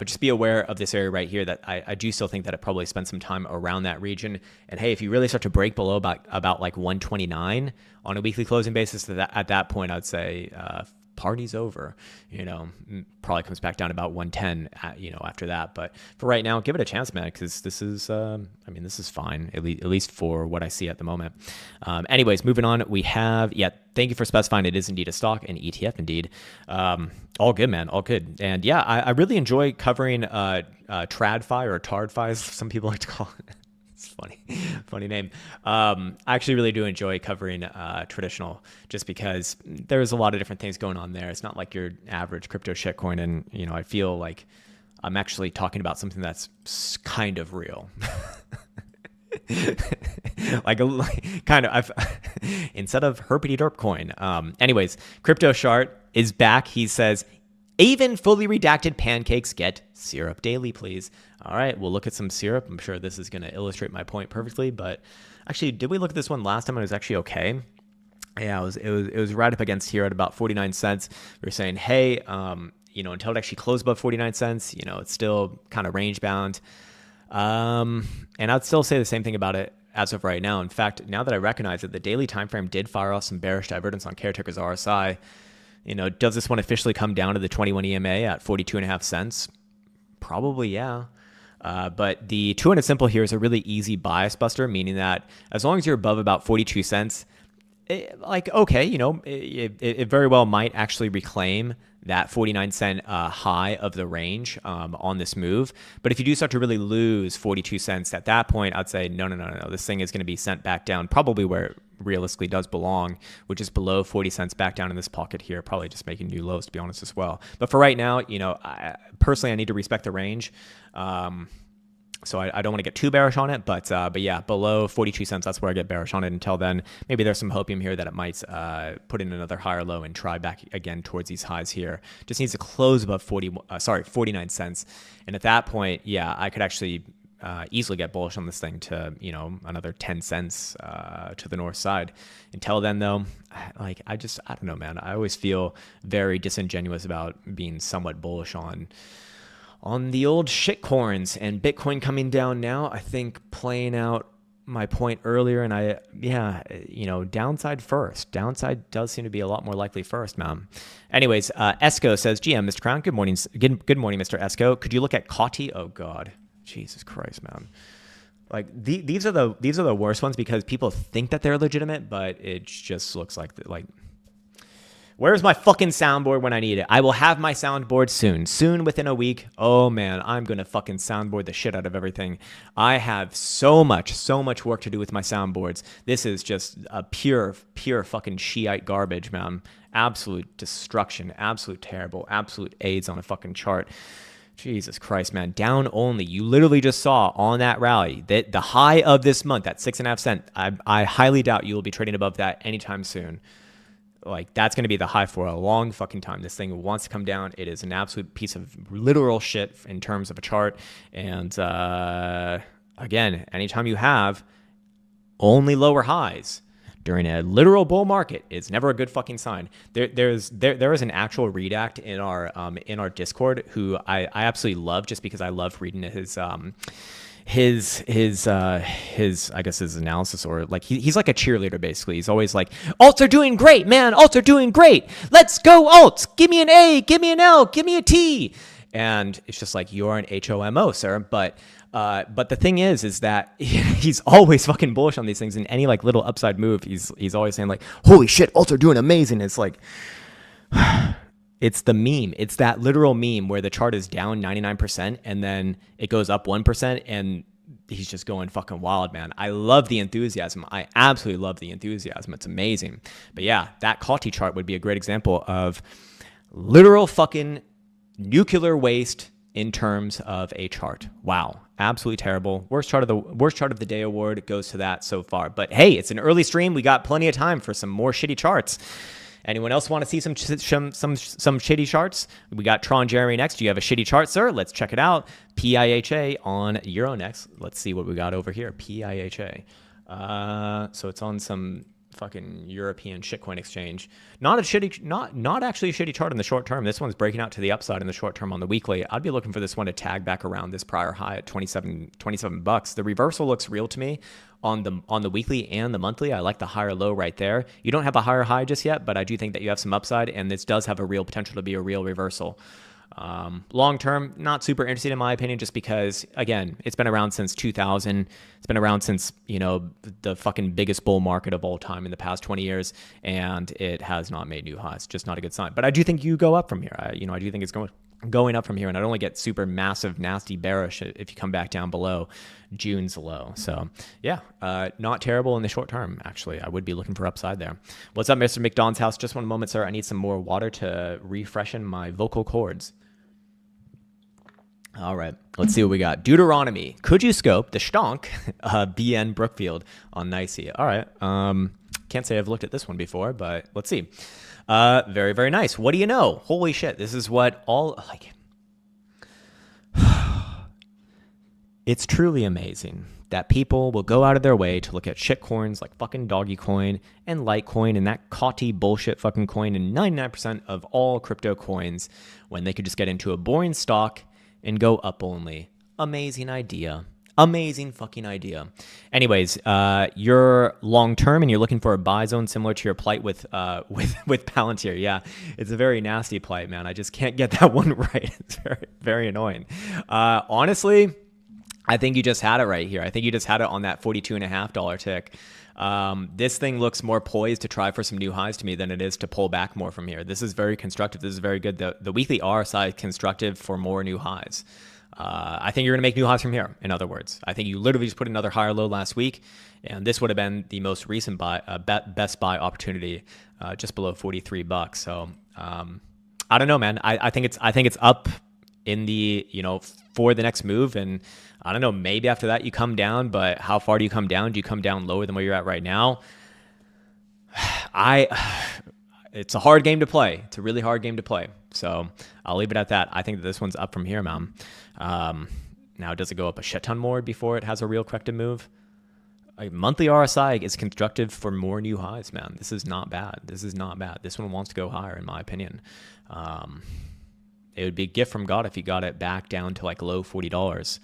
just be aware of this area right here that I do still think that it probably spent some time around that region. And hey, if you really start to break below about like 129 on a weekly closing basis, at that point, I'd say party's over. Probably comes back down to about 110 after that. But for right now, give it a chance, man, because this is this is fine, at least for what I see at the moment. Anyways, moving on, we have, thank you for specifying it is indeed a stock, an ETF indeed. All good, man, all good. And yeah, I really enjoy covering TradFi or TardFi, as some people like to call it. It's funny name. I actually really do enjoy covering traditional, just because there's a lot of different things going on there. It's not like your average crypto shitcoin, and I feel like I'm actually talking about something that's kind of real. Instead of herpity derp coin. Anyways, Crypto Shart is back. He says, even fully redacted pancakes get syrup daily, please. All right, we'll look at some syrup. I'm sure this is going to illustrate my point perfectly. But actually, did we look at this one last time? It was actually okay. Yeah, it was right up against here at about 49 cents. We were saying, hey, until it actually closed above 49 cents, it's still kind of range bound. And I'd still say the same thing about it as of right now. In fact, now that I recognize it, the daily time frame did fire off some bearish divergence on Caretaker's RSI. Does this one officially come down to the 21 EMA at 42.5 cents? Probably, yeah. But the 200 simple here is a really easy bias buster, meaning that as long as you're above about 42 cents, it very well might actually reclaim that 49 cent high of the range on this move. But if you do start to really lose 42 cents at that point, I'd say, no. This thing is going to be sent back down, probably where it realistically does belong, which is below 40 cents, back down in this pocket here, probably just making new lows, to be honest, as well. But for right now, personally, I need to respect the range. So I don't want to get too bearish on it, but yeah, below 42 cents, that's where I get bearish on it. Until then, maybe there's some hopium here that it might put in another higher low and try back again towards these highs here. Just needs to close above 49 cents. And at that point, yeah, I could actually easily get bullish on this thing to, another 10 cents to the north side. Until then, though, I don't know, man. I always feel very disingenuous about being somewhat bullish on the old shitcoins, and Bitcoin coming down now, I think playing out my point earlier. And downside first. Downside does seem to be a lot more likely first, man. Anyways, Esco says, GM, Mr. Krown, good morning. Good morning, Mr. Esco. Could you look at Cotti? Oh God, Jesus Christ, man. Like these are the worst ones because people think that they're legitimate, but it just looks like where's my fucking soundboard when I need it? I will have my soundboard soon within a week. Oh man, I'm going to fucking soundboard the shit out of everything. I have so much work to do with my soundboards. This is just a pure fucking Shiite garbage, man. Absolute destruction, absolute terrible, absolute AIDS on a fucking chart. Jesus Christ, man. Down only. You literally just saw on that rally that the high of this month at 6.5 cents. I highly doubt you will be trading above that anytime soon. Like, that's going to be the high for a long fucking time. This thing wants to come down. It is an absolute piece of literal shit in terms of a chart. And again, anytime you have only lower highs during a literal bull market is never a good fucking sign. There is an actual redact in our Discord who I absolutely love, just because I love reading his I guess his analysis, or like he's like a cheerleader basically. He's always like, alts are doing great, man. Alts are doing great. Let's go alts. Give me an A, give me an L, give me a T. And it's just like, you're an HOMO, sir. But the thing is that he's always fucking bullish on these things. In any like little upside move, he's always saying like, holy shit, alts are doing amazing. It's like, it's the meme. It's that literal meme where the chart is down 99% and then it goes up 1% and he's just going fucking wild, man. I love the enthusiasm. I absolutely love the enthusiasm. It's amazing. But yeah, that Cotti chart would be a great example of literal fucking nuclear waste in terms of a chart. Wow. Absolutely terrible. Worst chart of the day award goes to that so far. But hey, it's an early stream. We got plenty of time for some more shitty charts. Anyone else want to see some shitty charts? We got Tron Jeremy next. Do you have a shitty chart, sir? Let's check it out. PIHA on Euronext. Let's see what we got over here. PIHA. So it's on some fucking European shitcoin exchange. Not actually a shitty chart in the short term. This one's breaking out to the upside in the short term on the weekly. I'd be looking for this one to tag back around this prior high at 27 bucks. The reversal looks real to me on the weekly and the monthly. I like the higher low right there. You don't have a higher high just yet, but I do think that you have some upside, and this does have a real potential to be a real reversal. Long term, not super interested in my opinion, just because, again, it's been around since 2000. It's been around since, the fucking biggest bull market of all time in the past 20 years, and it has not made new highs. Just not a good sign. But I do think you go up from here. I do think it's going up from here, and I'd only get super massive, nasty bearish if you come back down below June's low. So yeah, not terrible in the short term, actually. I would be looking for upside there. What's up, Mr. McDonald's house? Just one moment, sir. I need some more water to refreshen my vocal cords. All right, let's see what we got. Deuteronomy. Could you scope the stonk BN Brookfield on NYSE? All right. Can't say I've looked at this one before, but let's see. Very, very nice. What do you know? Holy shit. This is what all like. It's truly amazing that people will go out of their way to look at shitcoins like fucking Dogecoin and Litecoin and that Cotti bullshit fucking coin and 99% of all crypto coins when they could just get into a boring stock and go up only. Amazing idea. Amazing fucking idea. Anyways, you're long term and you're looking for a buy zone similar to your plight with Palantir. Yeah, it's a very nasty plight, man. I just can't get that one right. It's very, very annoying. Honestly, I think you just had it right here. I think you just had it on that $42.50 tick. This thing looks more poised to try for some new highs to me than it is to pull back more from here. This is very constructive. This is very good. The weekly RSI is constructive for more new highs. I think you're going to make new highs from here, in other words. I think you literally just put another higher low last week, and this would have been the most recent best buy opportunity, just below 43 bucks. So I don't know, man. I think it's up in the, for the next move, and I don't know, maybe after that you come down, but how far do you come down? Do you come down lower than where you're at right now? It's a hard game to play. It's a really hard game to play. So I'll leave it at that. I think that this one's up from here, man. Now, does it go up a shit ton more before it has a real corrective move? A monthly RSI is constructive for more new highs, man. This is not bad. This is not bad. This one wants to go higher, in my opinion. It would be a gift from God if he got it back down to like low $40.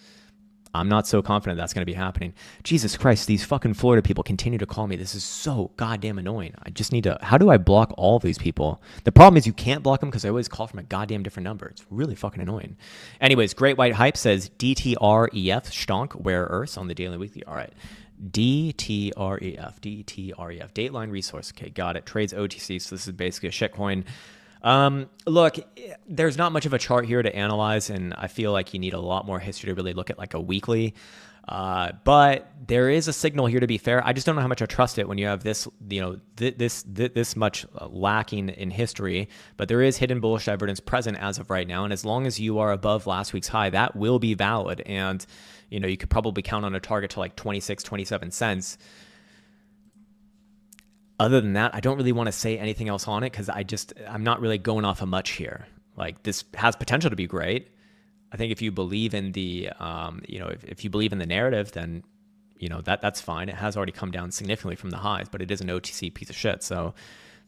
I'm not so confident that's going to be happening. Jesus Christ, these fucking Florida people continue to call me. This is so goddamn annoying. I just need to... How do I block all of these people? The problem is you can't block them because I always call from a goddamn different number. It's really fucking annoying. Anyways, Great White Hype says DTREF, stonk, rare earths on the daily weekly. All right. DTREF. Dateline resource. Okay, got it. Trades OTC, so this is basically a shitcoin. Look, there's not much of a chart here to analyze, and I feel like you need a lot more history to really look at like a weekly. But there is a signal here, to be fair. I just don't know how much I trust it when you have this, this much lacking in history. But there is hidden bullish divergence present as of right now, and as long as you are above last week's high, that will be valid. And you could probably count on a target to like 26, 27 cents. Other than that, I don't really want to say anything else on it because I'm not really going off of much here. Like, this has potential to be great. I think if you believe in the, if you believe in the narrative, then that's fine. It has already come down significantly from the highs, but it is an OTC piece of shit. So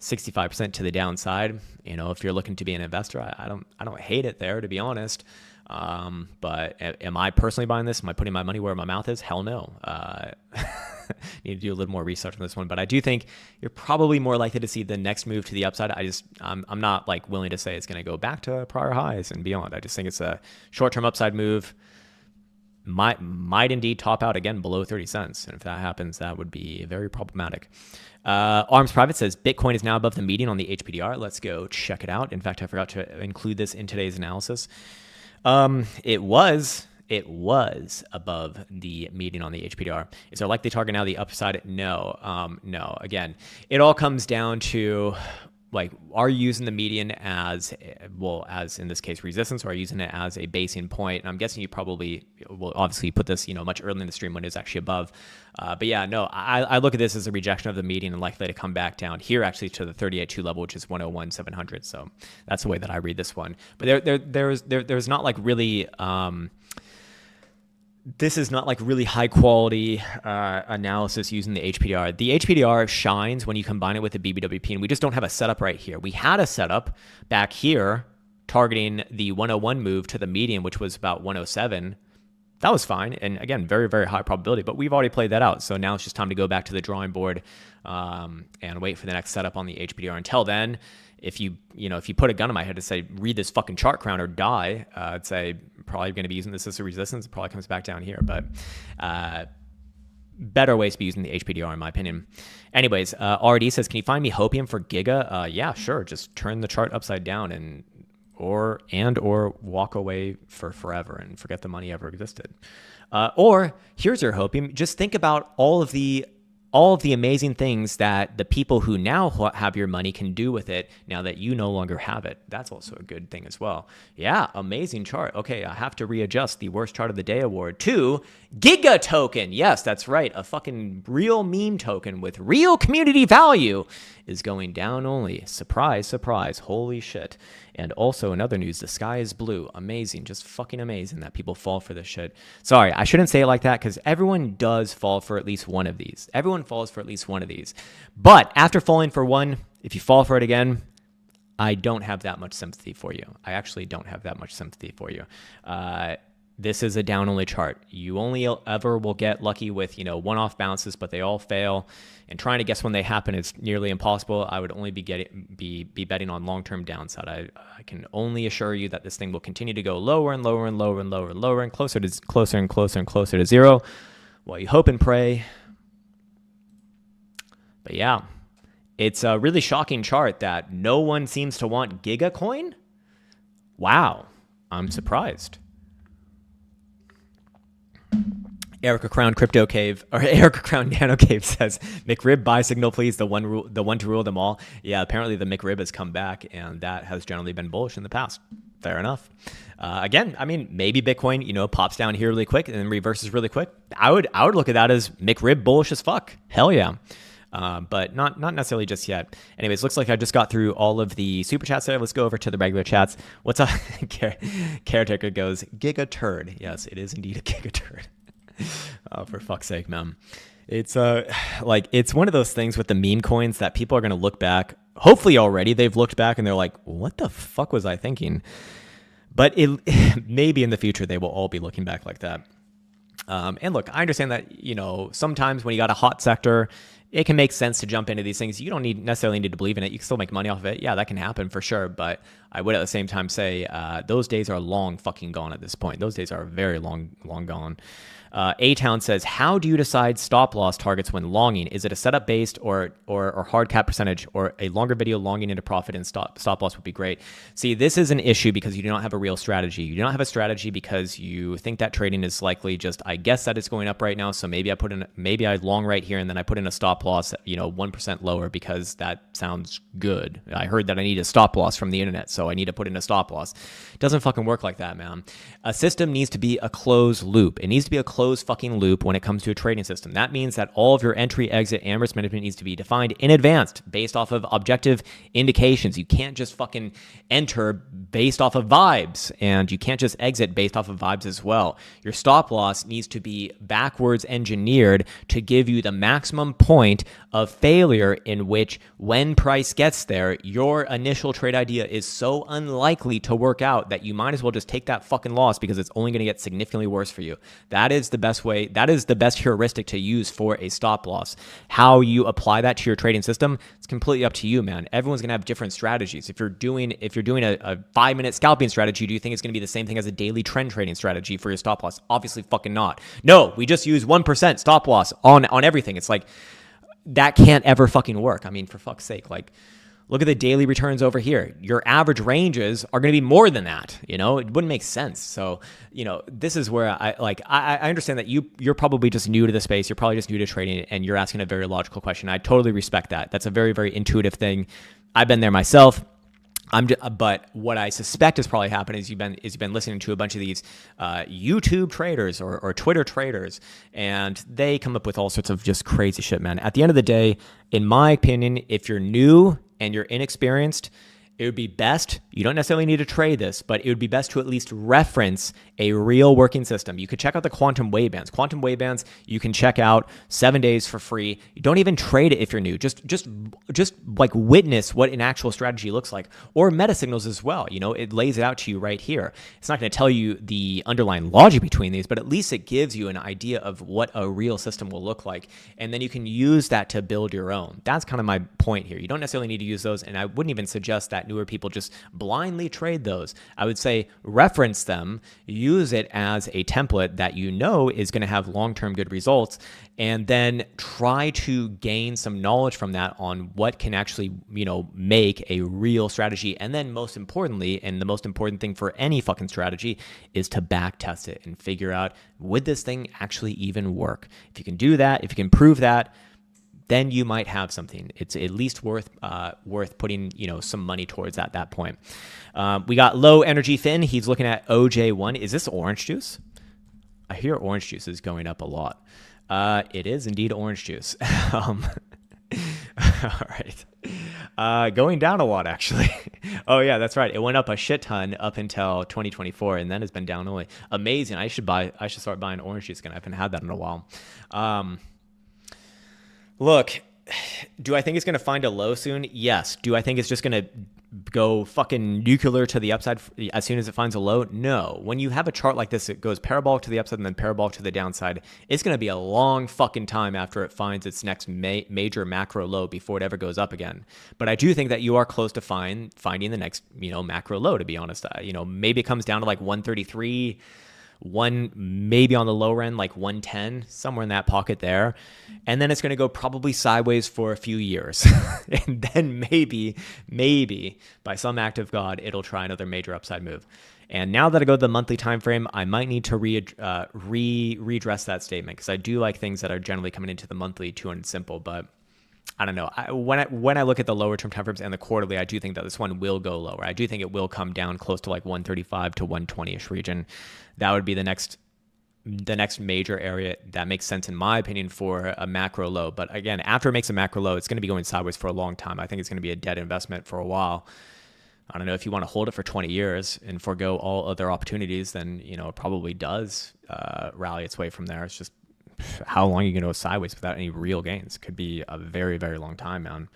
65% to the downside. If you're looking to be an investor, I don't hate it there, to be honest. But am I personally buying this? Am I putting my money where my mouth is? Hell no. Need to do a little more research on this one, but I do think you're probably more likely to see the next move to the upside. I'm not like willing to say it's going to go back to prior highs and beyond. I just think it's a short-term upside move. Might indeed top out again below 30 cents. And if that happens, that would be very problematic. Arms Private says Bitcoin is now above the median on the HPDR. Let's go check it out. In fact, I forgot to include this in today's analysis. It was above the median on the HPDR. Is there likely target now the upside? No. No. Again, it all comes down to like, are you using the median as in this case resistance, or are you using it as a basing point? And I'm guessing you probably will obviously put this, much earlier in the stream when it's actually above. But yeah, no, I look at this as a rejection of the median and likely to come back down here actually to the 38.2 level, which is 101,700. So that's the way that I read this one. But there's not like really, this is not like really high quality analysis using the HPDR. The HPDR shines when you combine it with the BBWP, and we just don't have a setup right here. We had a setup back here targeting the 101 move to the median, which was about 107. That was fine. And again, very, very high probability, but we've already played that out. So now it's just time to go back to the drawing board and wait for the next setup on the HPDR. Until then, if you put a gun in my head to say, read this fucking chart, Krown, or die, I'd say probably going to be using this as a resistance. It probably comes back down here, but better ways to be using the HPDR in my opinion. Anyways, RD says, can you find me hopium for Giga? Yeah, sure. Just turn the chart upside down or walk away for forever and forget the money ever existed. Or here's your hopium. Just think about all of the amazing things that the people who now have your money can do with it now that you no longer have it. That's also a good thing as well. Yeah, amazing chart. Okay, I have to readjust the worst chart of the day award to Giga Token. Yes, that's right. A fucking real meme token with real community value is going down only. Surprise, surprise. Holy shit. And also in other news, the sky is blue. Amazing. Just fucking amazing that people fall for this shit. Sorry, I shouldn't say it like that because everyone does fall for at least one of these. Everyone falls for at least one of these. But after falling for one, if you fall for it again, I don't have that much sympathy for you. I actually don't have that much sympathy for you. This is a down-only chart. You only ever will get lucky with, one-off bounces, but they all fail. And trying to guess when they happen is nearly impossible. I would only be betting on long-term downside. I can only assure you that this thing will continue to go lower and lower and lower and lower and lower and closer and closer and closer to zero while you hope and pray. But yeah, it's a really shocking chart that no one seems to want Gigacoin. Wow, I'm surprised. Erica Krown Crypto Cave, or Erica Krown Nano Cave says, McRib buy signal please, the one to rule them all. Yeah, apparently the McRib has come back, and that has generally been bullish in the past. Fair enough. Again, I mean, maybe Bitcoin, pops down here really quick and then reverses really quick. I would look at that as McRib bullish as fuck. Hell yeah. But not necessarily just yet. Anyways, looks like I just got through all of the super chats there. Let's go over to the regular chats. What's up? Caretaker goes, Giga turd. Yes, it is indeed a Giga turd. Oh, for fuck's sake, man. It's it's one of those things with the meme coins that people are going to look back. Hopefully already they've looked back and they're like, what the fuck was I thinking? But maybe in the future they will all be looking back like that. And look, I understand that, sometimes when you got a hot sector, it can make sense to jump into these things. You don't necessarily need to believe in it. You can still make money off of it. Yeah, that can happen for sure. But I would at the same time say those days are long fucking gone at this point. Those days are very long gone. A-Town says, how do you decide stop loss targets when longing? Is it a setup based or hard cap percentage, or a longer video longing into profit and stop loss would be great? See, this is an issue because you do not have a real strategy. You do not have a strategy because you think that trading is likely just, I guess that it's going up right now. So maybe I long right here and then I put in a stop loss, 1% lower because that sounds good. I heard that I need a stop loss from the internet. so I need to put in a stop loss. It doesn't fucking work like that, man. A system needs to be a closed loop. It needs to be a closed fucking loop when it comes to a trading system. That means that all of your entry, exit, and risk management needs to be defined in advance based off of objective indications. You can't just fucking enter based off of vibes, and you can't just exit based off of vibes as well. Your stop loss needs to be backwards engineered to give you the maximum point of failure in which when price gets there, your initial trade idea is so unlikely to work out that you might as well just take that fucking loss because it's only going to get significantly worse for you. That is the best way. That is the best heuristic to use for a stop loss. How you apply that to your trading system, it's completely up to you, man. Everyone's going to have different strategies. If you're doing a 5-minute scalping strategy, do you think it's going to be the same thing as a daily trend trading strategy for your stop loss? Obviously fucking not. No, we just use 1% stop loss on everything. It's like, that can't ever fucking work. I mean, for fuck's sake, like, look at the daily returns over here. Your average ranges are going to be more than that. You know, it wouldn't make sense. So, you know, this is where I understand that you're probably just new to the space. You're probably just new to trading, and you're asking a very logical question. I totally respect that. That's a very, very intuitive thing. I've been there myself. But what I suspect has probably happened is you've been listening to a bunch of these YouTube traders or Twitter traders, and they come up with all sorts of just crazy shit, man. At the end of the day, in my opinion, if you're new and you're inexperienced, it would be best, you don't necessarily need to trade this, but it would be best to at least reference a real working system. You could check out the quantum wave bands. Quantum wave bands, you can check out 7 days for free. You don't even trade it if you're new. Just like witness what an actual strategy looks like. Or meta signals as well. You know, it lays it out to you right here. It's not going to tell you the underlying logic between these, but at least it gives you an idea of what a real system will look like. And then you can use that to build your own. That's kind of my point here. You don't necessarily need to use those, and I wouldn't even suggest that newer people just blindly trade those. I would say reference them, use it as a template that you know is going to have long-term good results, and then try to gain some knowledge from that on what can actually, you know, make a real strategy. And then most importantly, and the most important thing for any fucking strategy, is to back test it and figure out, would this thing actually even work? If you can do that, if you can prove that, then you might have something. It's at least worth putting, you know, some money towards at that point. We got Low Energy Finn. He's looking at OJ1. Is this orange juice? I hear orange juice is going up a lot. It is indeed orange juice. All right. Going down a lot, actually. Oh, yeah, that's right. It went up a shit ton up until 2024, and then it's been down only. Amazing. I should start buying orange juice again. I haven't had that in a while. Look, do I think it's going to find a low soon? Yes. Do I think it's just going to go fucking nuclear to the upside as soon as it finds a low? No. When you have a chart like this, it goes parabolic to the upside and then parabolic to the downside. It's going to be a long fucking time after it finds its next major macro low before it ever goes up again. But I do think that you are close to finding the next, you know, macro low, to be honest. You know, maybe it comes down to like 133, maybe on the lower end, like 110, somewhere in that pocket there. And then it's going to go probably sideways for a few years. And then maybe by some act of God, it'll try another major upside move. And now that I go to the monthly time frame, I might need to redress that statement, because I do like things that are generally coming into the monthly 200 simple, but I don't know. When I look at the lower term time frames and the quarterly, I do think that this one will go lower. I do think it will come down close to like 135 to 120-ish region. That would be the next major area that makes sense, in my opinion, for a macro low. But again, after it makes a macro low, it's going to be going sideways for a long time. I think it's going to be a dead investment for a while. I don't know if you want to hold it for 20 years and forego all other opportunities, then, you know, it probably does rally its way from there. It's just, how long are you going to go sideways without any real gains? Could be a very, very long time, man.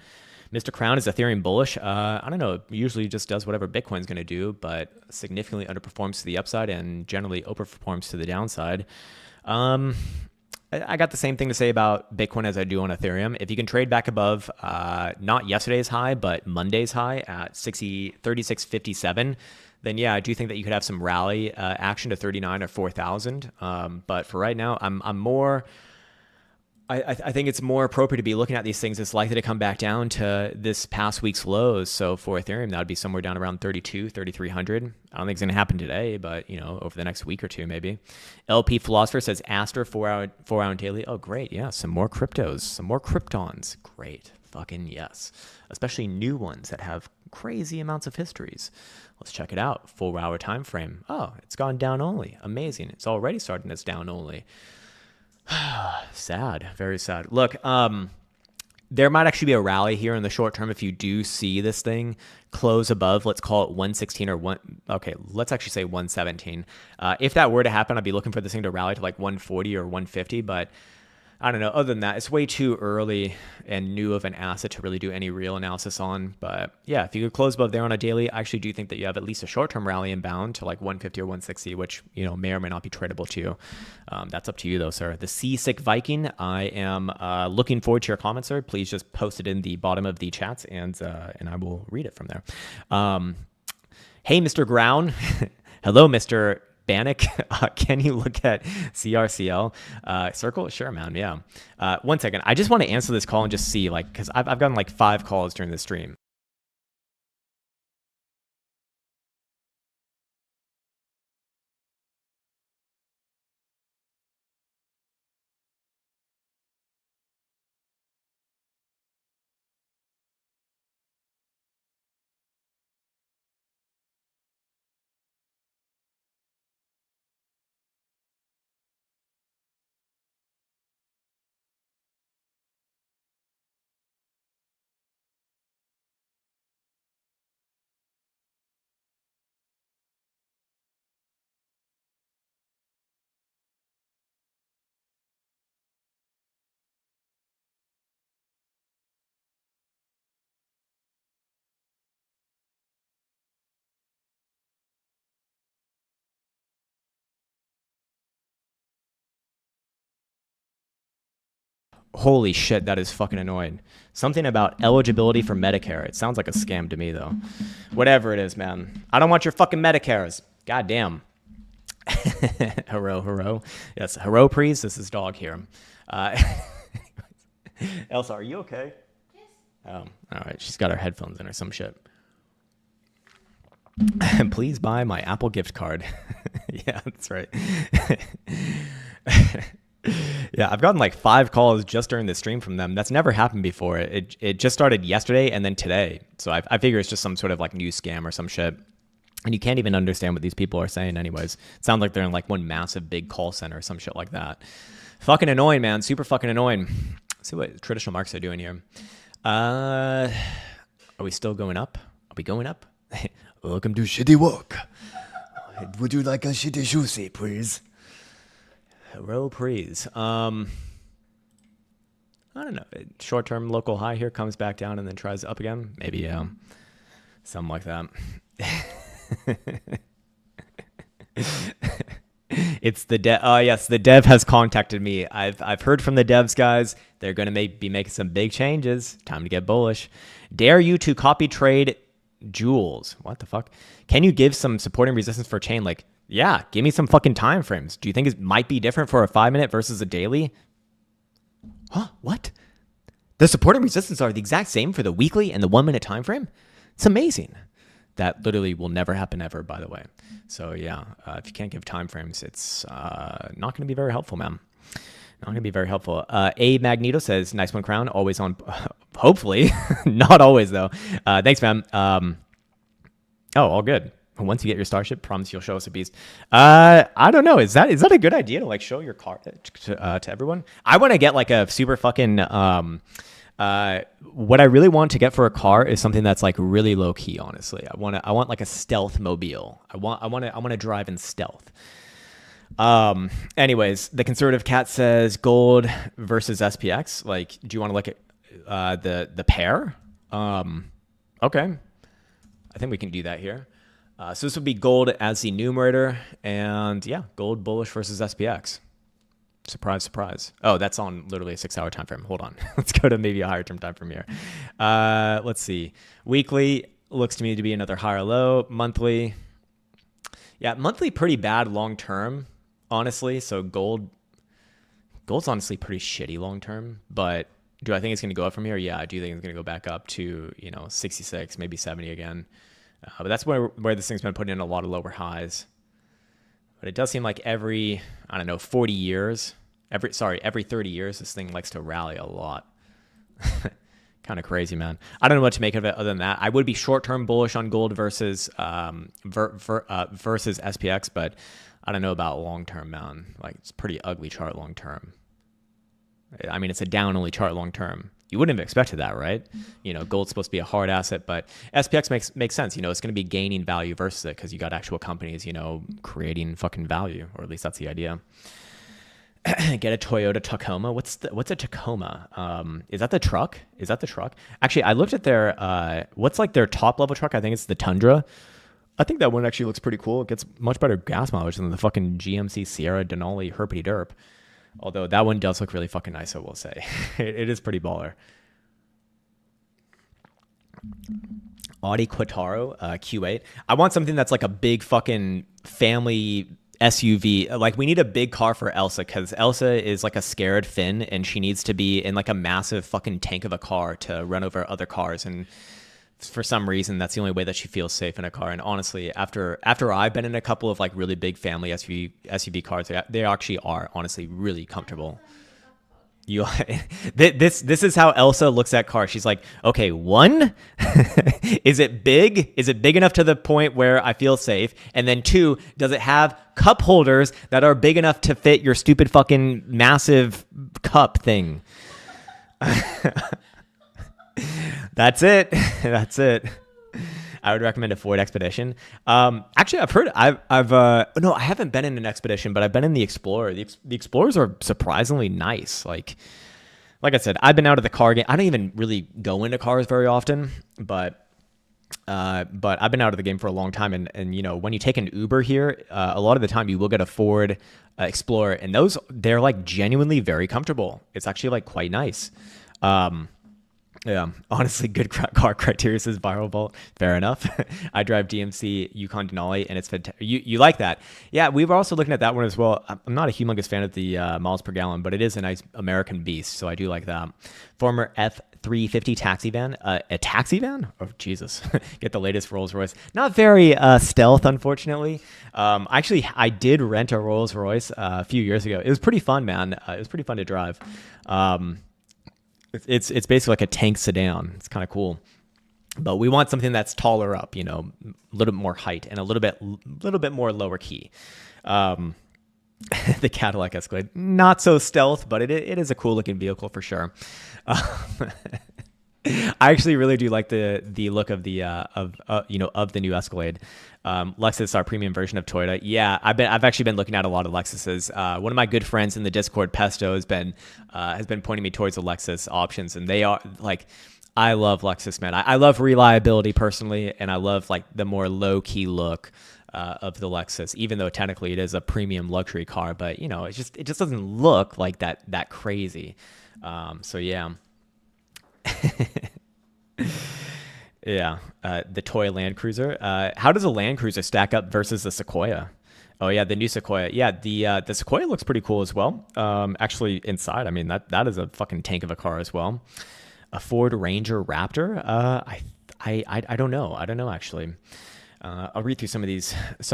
Mr. Krown, is Ethereum bullish? I don't know. It usually just does whatever Bitcoin's going to do, but significantly underperforms to the upside and generally overperforms to the downside. I got the same thing to say about Bitcoin as I do on Ethereum. If you can trade back above, not yesterday's high, but Monday's high at 36.57, then yeah, I do think that you could have some rally action to 39 or 4,000. But for right now, I think it's more appropriate to be looking at these things. It's likely to come back down to this past week's lows. So for Ethereum, that would be somewhere down around 3,300. I don't think it's going to happen today, but, you know, over the next week or two, maybe. LP Philosopher says Aster 4 hour daily. Oh, great. Yeah. Some more cryptos, some more kryptons. Great. Fucking yes. Especially new ones that have crazy amounts of histories. Let's check it out. 4 hour time frame. Oh, it's gone down only. Amazing. It's already starting its down only. Sad. Very sad. Look, there might actually be a rally here in the short term if you do see this thing close above, let's call it 116 or okay, let's actually say 117. If that were to happen, I'd be looking for this thing to rally to like 140 or 150, but I don't know. Other than that, it's way too early and new of an asset to really do any real analysis on. But yeah, if you could close above there on a daily, I actually do think that you have at least a short-term rally inbound to like 150 or 160, which, you know, may or may not be tradable to you. That's up to you though, sir. The Seasick Viking, I am looking forward to your comments, sir. Please just post it in the bottom of the chats and I will read it from there. Hey, Mr. Krown. Hello, Mr. Bannock, can you look at CRCL circle? Sure, man. Yeah. 1 second. I just want to answer this call and just see, like, because I've gotten like 5 calls during the stream. Holy shit, that is fucking annoying. Something about eligibility for Medicare. It sounds like a scam to me, though. Whatever it is, man. I don't want your fucking Medicares. God damn. Hero. Yes, hero priest. This is dog here. Elsa, are you okay? Yes. Oh, all right. She's got her headphones in or some shit. Please buy my Apple gift card. Yeah, that's right. Yeah, I've gotten like 5 calls just during the stream from them. That's never happened before. It just started yesterday and then today. So I figure it's just some sort of like new scam or some shit. And you can't even understand what these people are saying anyways. It sounds like they're in like one massive big call center or some shit like that. Fucking annoying, man. Super fucking annoying. Let's see what traditional markets are doing here. Are we still going up? Are we going up? Welcome to Shitty Walk. Would you like a shitty juicy, please? Hello, please. I don't know. Short-term local high here comes back down and then tries up again. Maybe something like that. It's the dev. Oh yes, the dev has contacted me. I've heard from the devs guys. They're going to be making some big changes. Time to get bullish. Dare you to copy trade jewels? What the fuck? Can you give some supporting resistance for chain? Like, yeah, give me some fucking time frames. Do you think it might be different for a 5-minute versus a daily? Huh? What? The support and resistance are the exact same for the weekly and the 1-minute time frame? It's amazing. That literally will never happen ever, by the way. So yeah, if you can't give time frames, it's not going to be very helpful, man. Not going to be very helpful. A Magneto says, nice one, Krown. Always on, hopefully. Not always, though. Thanks, man. Oh, all good. Once you get your starship, promise you'll show us a beast. I don't know. Is that a good idea to like show your car to everyone? I want to get like a super fucking what I really want to get for a car is something that's like really low key. Honestly, I want like a stealth mobile. I want to drive in stealth. Anyways, the conservative cat says gold versus SPX. Like, do you want to look at the pair? Okay, I think we can do that here. So this would be gold as the numerator, and yeah, gold bullish versus SPX. Surprise, surprise. Oh, that's on literally a 6-hour time frame. Hold on. Let's go to maybe a higher term time frame here. Let's see. Weekly looks to me to be another higher low. Monthly. Yeah, monthly pretty bad long term, honestly. So gold's honestly pretty shitty long term, but do I think it's going to go up from here? Yeah, I do think it's going to go back up to, 66, maybe 70 again. But that's where this thing's been putting in a lot of lower highs. But it does seem like every 40 years, every 30 years, this thing likes to rally a lot. Kind of crazy, man. I don't know what to make of it other than that. I would be short-term bullish on gold versus versus SPX, but I don't know about long-term, man. Like, it's a pretty ugly chart long-term. I mean, it's a down-only chart long-term. You wouldn't have expected that, right? You know, gold's supposed to be a hard asset, but SPX makes sense. You know, it's going to be gaining value versus it because you got actual companies, you know, creating fucking value, or at least that's the idea. Get a Toyota Tacoma. What's a Tacoma? Is that the truck? Actually, I looked at their what's like their top level truck. I think it's the Tundra. I think that one actually looks pretty cool. It gets much better gas mileage than the fucking GMC Sierra Denali Herpety Derp. Although that one does look really fucking nice, I will say. It is pretty baller. Audi Quattaro Q8. I want something that's like a big fucking family SUV. Like, we need a big car for Elsa because Elsa is like a scared Finn and she needs to be in like a massive fucking tank of a car to run over other cars. And for some reason, that's the only way that she feels safe in a car. And honestly, after I've been in a couple of like really big family SUV cars, they actually are honestly really comfortable. You this is how Elsa looks at cars. She's like, okay, one, is it big? Is it big enough to the point where I feel safe? And then two, does it have cup holders that are big enough to fit your stupid fucking massive cup thing? That's it. That's it. I would recommend a Ford Expedition. Actually, no, I haven't been in an Expedition, but I've been in the Explorer. The Explorers are surprisingly nice. Like I said, I've been out of the car game. I don't even really go into cars very often, but I've been out of the game for a long time. And you know, when you take an Uber here, a lot of the time you will get a Ford Explorer, and they're like genuinely very comfortable. It's actually like quite nice. Yeah, honestly, good car criteria says viral vault. Fair enough. I drive DMC Yukon Denali, and it's fantastic. You like that? Yeah, we were also looking at that one as well. I'm not a humongous fan of the miles per gallon, but it is a nice American beast, so I do like that. Former F350 taxi van. A taxi van? Oh, Jesus. Get the latest Rolls Royce. Not very stealth, unfortunately. Actually, I did rent a Rolls Royce a few years ago. It was pretty fun, man. It was pretty fun to drive. It's basically like a tank sedan. It's kind of cool, but we want something that's taller up, you know, a little bit more height and a little bit more lower key. The Cadillac Escalade, not so stealth, but it is a cool looking vehicle for sure. I actually really do like the look of the of the new Escalade. Lexus, our premium version of Toyota. Yeah, I've actually been looking at a lot of Lexuses. One of my good friends in the Discord, Pesto, has been pointing me towards the Lexus options, and they are like, I love Lexus, man. I love reliability personally, and I love like the more low key look of the Lexus, even though technically it is a premium luxury car, but you know, it just doesn't look like that crazy. So yeah. Yeah, the toy Land Cruiser. How does a Land Cruiser stack up versus the Sequoia? Oh yeah, the new Sequoia. Yeah, the Sequoia looks pretty cool as well. Actually, inside, I mean that is a fucking tank of a car as well. A Ford Ranger Raptor. I don't know. I don't know actually. I'll read through some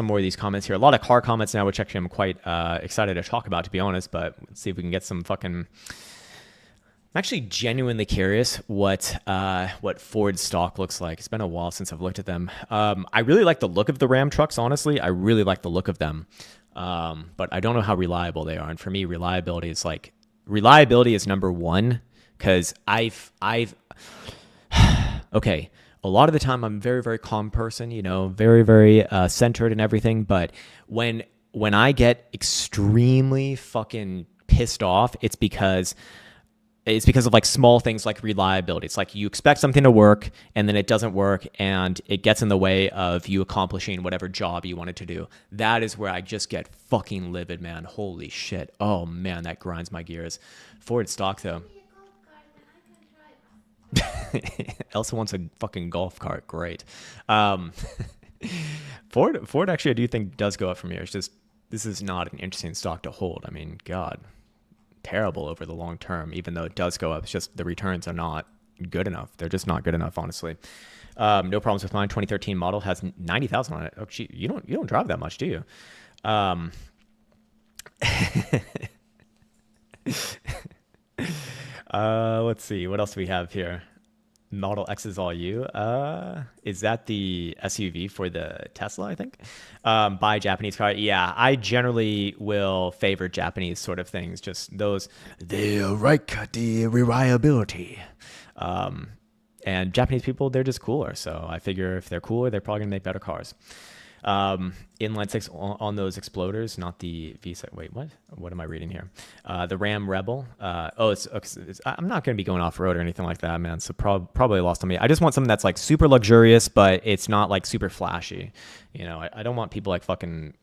more of these comments here. A lot of car comments now, which actually I'm quite excited to talk about, to be honest. But let's see if we can get some fucking. I'm actually genuinely curious what Ford stock looks like. It's been a while since I've looked at them. I really like the look of the Ram trucks, honestly. I really like the look of them. But I don't know how reliable they are. And for me, reliability is number one, because I've okay, a lot of the time I'm a very, very calm person, you know, very, very centered and everything. But when I get extremely fucking pissed off, it's because of like small things like reliability. It's like you expect something to work and then it doesn't work and it gets in the way of you accomplishing whatever job you wanted to do. That is where I just get fucking livid, man. Holy shit. Oh man, that grinds my gears. Ford stock though. Elsa wants a fucking golf cart. Great. Ford actually I do think does go up from here. It's just, this is not an interesting stock to hold. I mean, God. Terrible over the long term, even though it does go up. It's just the returns are not good enough. They're just not good enough, honestly. No problems with mine. 2013 model has 90,000 on it. Oh, gee, you don't drive that much, do you? Let's see what else do we have here. Model X is all you. Is that the SUV for the Tesla, I think? Buy Japanese car. Yeah, I generally will favor Japanese sort of things. Just those, the reliability. And Japanese people, they're just cooler. So I figure if they're cooler, they're probably gonna make better cars. Inline six on those exploders, not the V6. Wait, what am I reading here? The Ram Rebel. I'm not going to be going off road or anything like that, man. So probably lost on me. I just want something that's like super luxurious, but it's not like super flashy. You know, I don't want people like fucking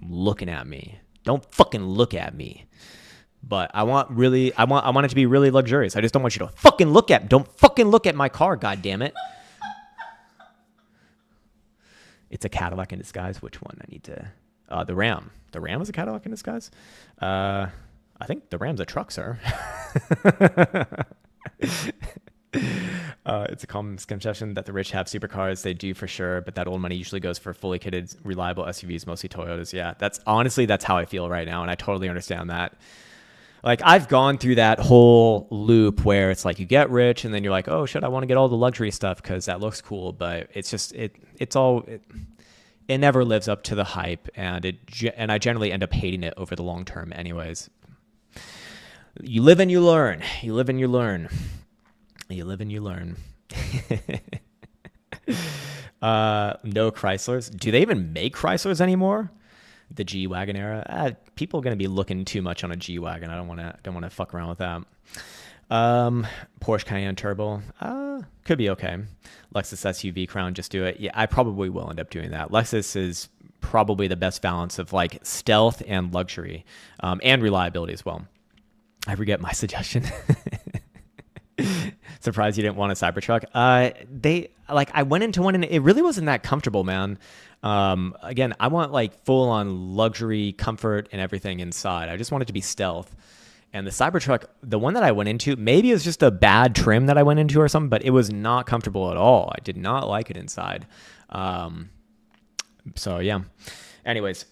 looking at me. Don't fucking look at me. But I want it to be really luxurious. I just don't want you to fucking look at. Don't fucking look at my car. God damn it. It's a Cadillac in disguise. Which one? I need to... the Ram. The Ram is a Cadillac in disguise? I think the Ram's a truck, sir. It's a common misconception that the rich have supercars. They do for sure, but that old money usually goes for fully kitted, reliable SUVs, mostly Toyotas. Yeah, that's how I feel right now, and I totally understand that. Like, I've gone through that whole loop where it's like you get rich and then you're like, oh shit, I want to get all the luxury stuff because that looks cool. But it's just, it never lives up to the hype, and I generally end up hating it over the long term anyways. You live and you learn. You live and you learn. You live and you learn. No Chryslers. Do they even make Chryslers anymore? The G-Wagon era. People are going to be looking too much on a G-Wagon. I don't want to fuck around with that. Porsche Cayenne Turbo. Could be okay. Lexus SUV Krown, just do it. Yeah, I probably will end up doing that. Lexus is probably the best balance of like stealth and luxury, and reliability as well. I forget my suggestion. Surprised you didn't want a Cybertruck. I went into one and it really wasn't that comfortable, man. Again, I want like full on luxury, comfort, and everything inside. I just want it to be stealth. And the Cybertruck, the one that I went into, maybe it was just a bad trim that I went into or something, but it was not comfortable at all. I did not like it inside. So yeah. Anyways,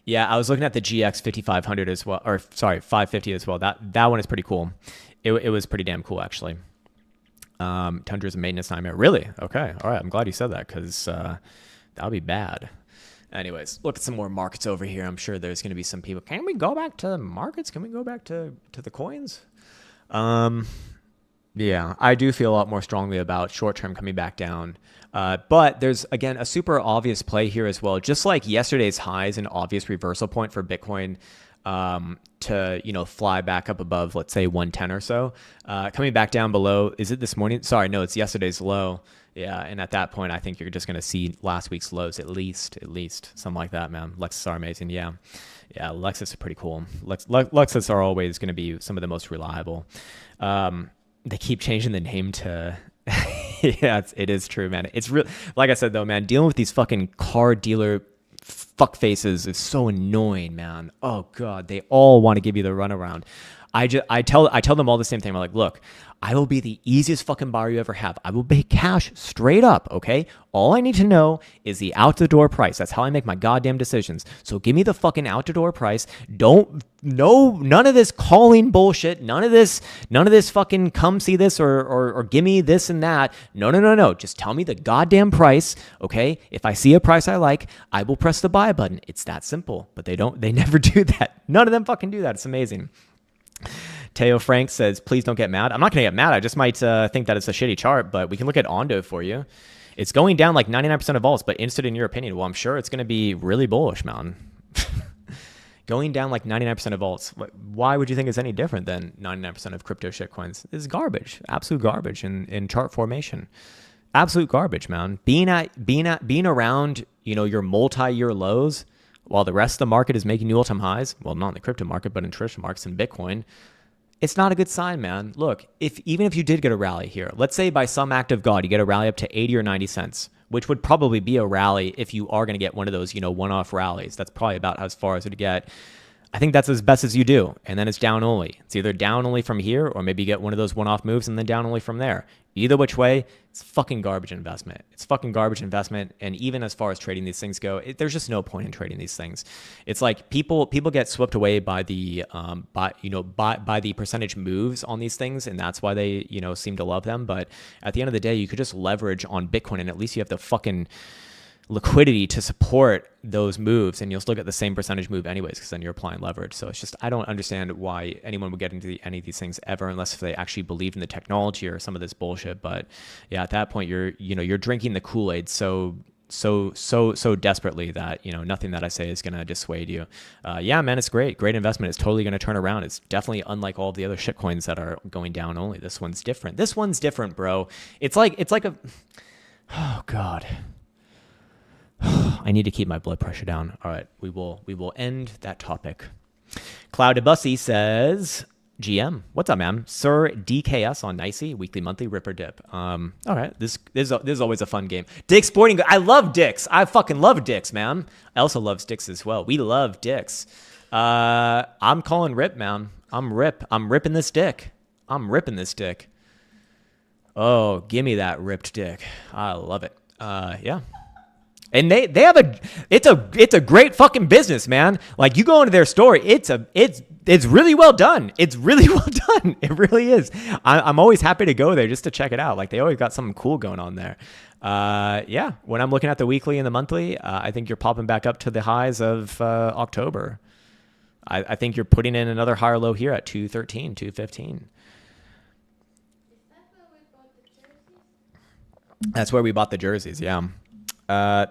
yeah, I was looking at the GX 5500 as well, or sorry, 550 as well. That one is pretty cool. It was pretty damn cool, actually. Tundra's a maintenance nightmare. Really? Okay. All right. I'm glad you said that, because that would be bad. Anyways, look at some more markets over here. I'm sure there's going to be some people. Can we go back to markets? Can we go back to the coins? Yeah, I do feel a lot more strongly about short-term coming back down. But there's, again, a super obvious play here as well. Just like yesterday's high is an obvious reversal point for Bitcoin to, fly back up above, let's say 110 or so. Coming back down below, is it this morning? Sorry, no, it's yesterday's low. Yeah, and at that point, I think you're just going to see last week's lows at least, something like that, man. Lexus are amazing, yeah. Yeah, Lexus are pretty cool. Lexus are always going to be some of the most reliable. They keep changing the name to... Yeah, it is true, man. It's real. Like I said, though, man, dealing with these fucking car dealer fuck faces is so annoying, man. Oh, God, they all want to give you the runaround. I tell them all the same thing. I'm like, look, I will be the easiest fucking buyer you ever have. I will pay cash straight up, okay? All I need to know is the out-the-door price. That's how I make my goddamn decisions. So give me the fucking out-the-door price. None of this calling bullshit. None of this fucking come see this or give me this and that. No. Just tell me the goddamn price, okay? If I see a price I like, I will press the buy button. It's that simple. But they never do that. None of them fucking do that. It's amazing. Teo Frank says, please don't get mad. I'm not going to get mad. I just might think that it's a shitty chart, but we can look at Ondo for you. It's going down like 99% of alts, but interested in your opinion. Well, I'm sure it's going to be really bullish, man. Going down like 99% of alts. Why would you think it's any different than 99% of crypto shitcoins? It's garbage. Absolute garbage in chart formation. Absolute garbage, man. Being around, your multi-year lows while the rest of the market is making new all-time highs, well, not in the crypto market, but in traditional markets and Bitcoin, it's not a good sign, man. Look, even if you did get a rally here, let's say by some act of God, you get a rally up to 80 or 90 cents, which would probably be a rally if you are going to get one of those, one-off rallies. That's probably about as far as it would get. I think that's as best as you do. And then it's down only. It's either down only from here or maybe you get one of those one-off moves and then down only from there. Either which way, it's fucking garbage investment. It's fucking garbage investment. And even as far as trading these things go, there's just no point in trading these things. It's like people get swept away by the by the percentage moves on these things, and that's why they seem to love them. But at the end of the day, you could just leverage on Bitcoin, and at least you have the fucking liquidity to support those moves, and you'll still get the same percentage move anyways, because then you're applying leverage. So it's just, I don't understand why anyone would get into any of these things ever, unless if they actually believe in the technology or some of this bullshit. But yeah, at that point, you're drinking the Kool-Aid so desperately that nothing that I say is gonna dissuade you. Yeah, man, it's great investment. It's totally gonna turn around. It's definitely unlike all the other shitcoins that are going down only. This one's different, bro. It's like a, oh god, I need to keep my blood pressure down. All right, we will end that topic. Cloud Debussy says, GM, what's up, man? Sir DKS on Nicey, weekly, monthly, rip or dip. All right, this is always a fun game. Dick's Sporting Goods. I love Dick's. I fucking love Dick's, man. I also love Dick's as well. We love Dick's. I'm calling rip, man. I'm ripping this dick. Oh, give me that ripped dick. I love it. Yeah. And they have it's a great fucking business, man. Like, you go into their store, it's really well done. It's really well done. It really is. I'm always happy to go there just to check it out. Like, they always got something cool going on there. Yeah, when I'm looking at the weekly and the monthly, I think you're popping back up to the highs of October. I think you're putting in another higher low here at 213, 215. That's where we bought the jerseys, yeah.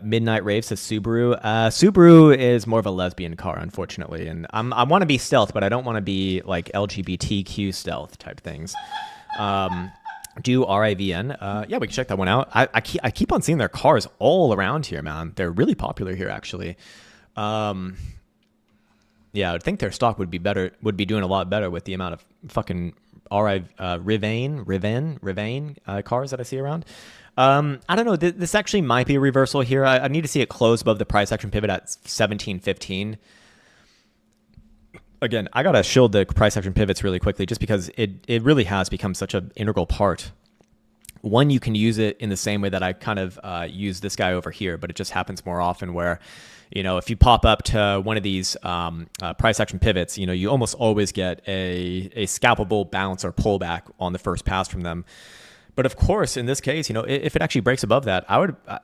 Midnight Rave says Subaru. Subaru is more of a lesbian car, unfortunately, and I want to be stealth, but I don't want to be like LGBTQ stealth type things. Do RIVN? Yeah, we can check that one out. I keep on seeing their cars all around here, man. They're really popular here, actually. Yeah, I would think their stock would be doing a lot better with the amount of fucking Rivain cars that I see around. I don't know. This actually might be a reversal here. I need to see it close above the price action pivot at 17.15. Again, I got to shield the price action pivots really quickly just because it really has become such an integral part. One, you can use it in the same way that I kind of use this guy over here, but it just happens more often where, if you pop up to one of these price action pivots, you almost always get a scalpable bounce or pullback on the first pass from them. But of course, in this case, if it actually breaks above that,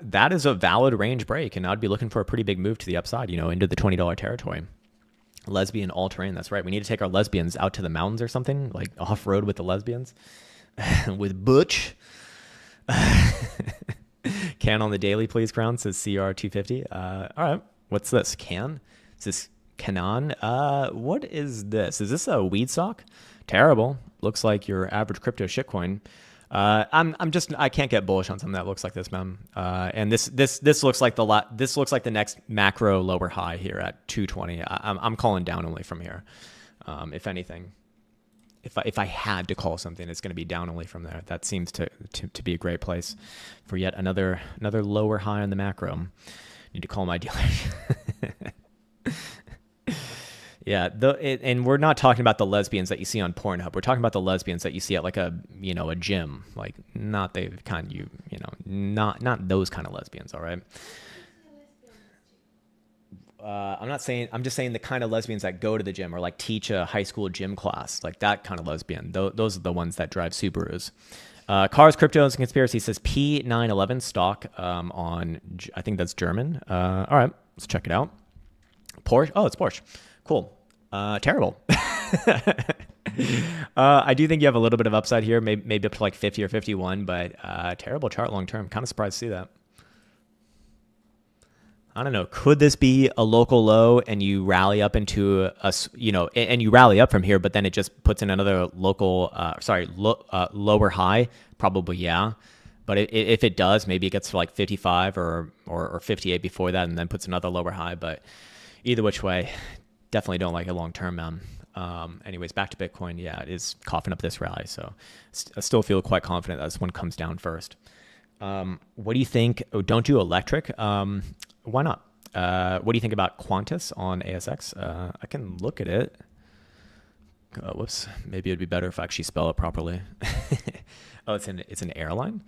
that is a valid range break, and I'd be looking for a pretty big move to the upside, into the $20 territory. Lesbian all-terrain, that's right. We need to take our lesbians out to the mountains or something, like off-road with the lesbians. With Butch. Can on the daily, please, Krown, says CR250. All right, what's this? Can? Is this Canon? What is this? Is this a weed sock? Terrible. Looks like your average crypto shitcoin. I can't get bullish on something that looks like this, man. And this looks like the next macro lower high here at 220. I'm calling down only from here. If anything, if I had to call something, it's going to be down only from there. That seems to be a great place for yet another lower high on the macro. Need to call my dealer. Yeah, and we're not talking about the lesbians that you see on Pornhub. We're talking about the lesbians that you see at like a gym, like not the kind not those kind of lesbians. All right. I'm not saying. I'm just saying the kind of lesbians that go to the gym or like teach a high school gym class, like that kind of lesbian. Those are the ones that drive Subarus. Cars, Cryptos, and Conspiracy says P911 stock on. I think that's German. All right, let's check it out. Porsche. Oh, it's Porsche. Cool. Terrible. I do think you have a little bit of upside here, maybe up to like 50 or 51, but terrible chart long term. Kind of surprised to see that. I don't know. Could this be a local low and you rally up into and you rally up from here, but then it just puts in another local, lower high? Probably, yeah. But if it does, maybe it gets to like 55 or 58 before that and then puts another lower high. But either which way, definitely don't like it long term, man. Anyways, back to Bitcoin. Yeah, it is coughing up this rally. So I still feel quite confident that this one comes down first. What do you think? Oh, don't do electric. Why not? What do you think about Qantas on ASX? I can look at it. Whoops. Maybe it'd be better if I actually spell it properly. Oh, it's an airline.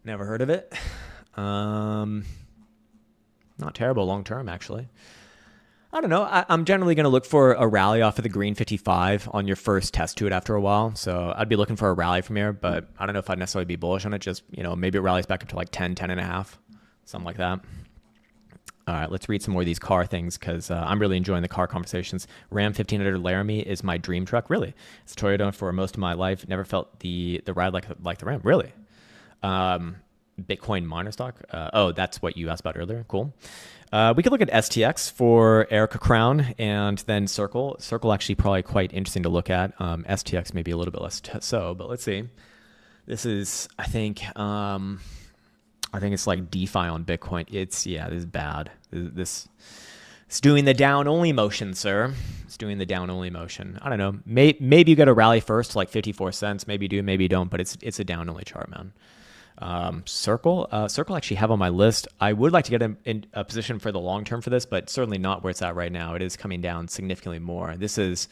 Never heard of it. Not terrible long term, actually. I don't know. I'm generally going to look for a rally off of the green 55 on your first test to it after a while. So I'd be looking for a rally from here, but I don't know if I'd necessarily be bullish on it. Just, maybe it rallies back up to like 10, 10 and a half, something like that. All right, let's read some more of these car things because I'm really enjoying the car conversations. Ram 1500 Laramie is my dream truck. Really? It's a Toyota for most of my life. Never felt the ride like the Ram. Really? Bitcoin miner stock. Oh, that's what you asked about earlier. Cool. We could look at STX for Erica Krown and then Circle. Circle actually probably quite interesting to look at. STX maybe a little bit less so, but let's see. This is, I think it's like DeFi on Bitcoin. This is bad. This it's doing the down only motion, sir. It's doing the down only motion. I don't know. Maybe you get a rally first to like 54 cents. Maybe you do, maybe you don't, but it's a down only chart, man. Circle actually have on my list. I would like to get in a position for the long term for this, but certainly not where it's at right now. It is coming down significantly more. This is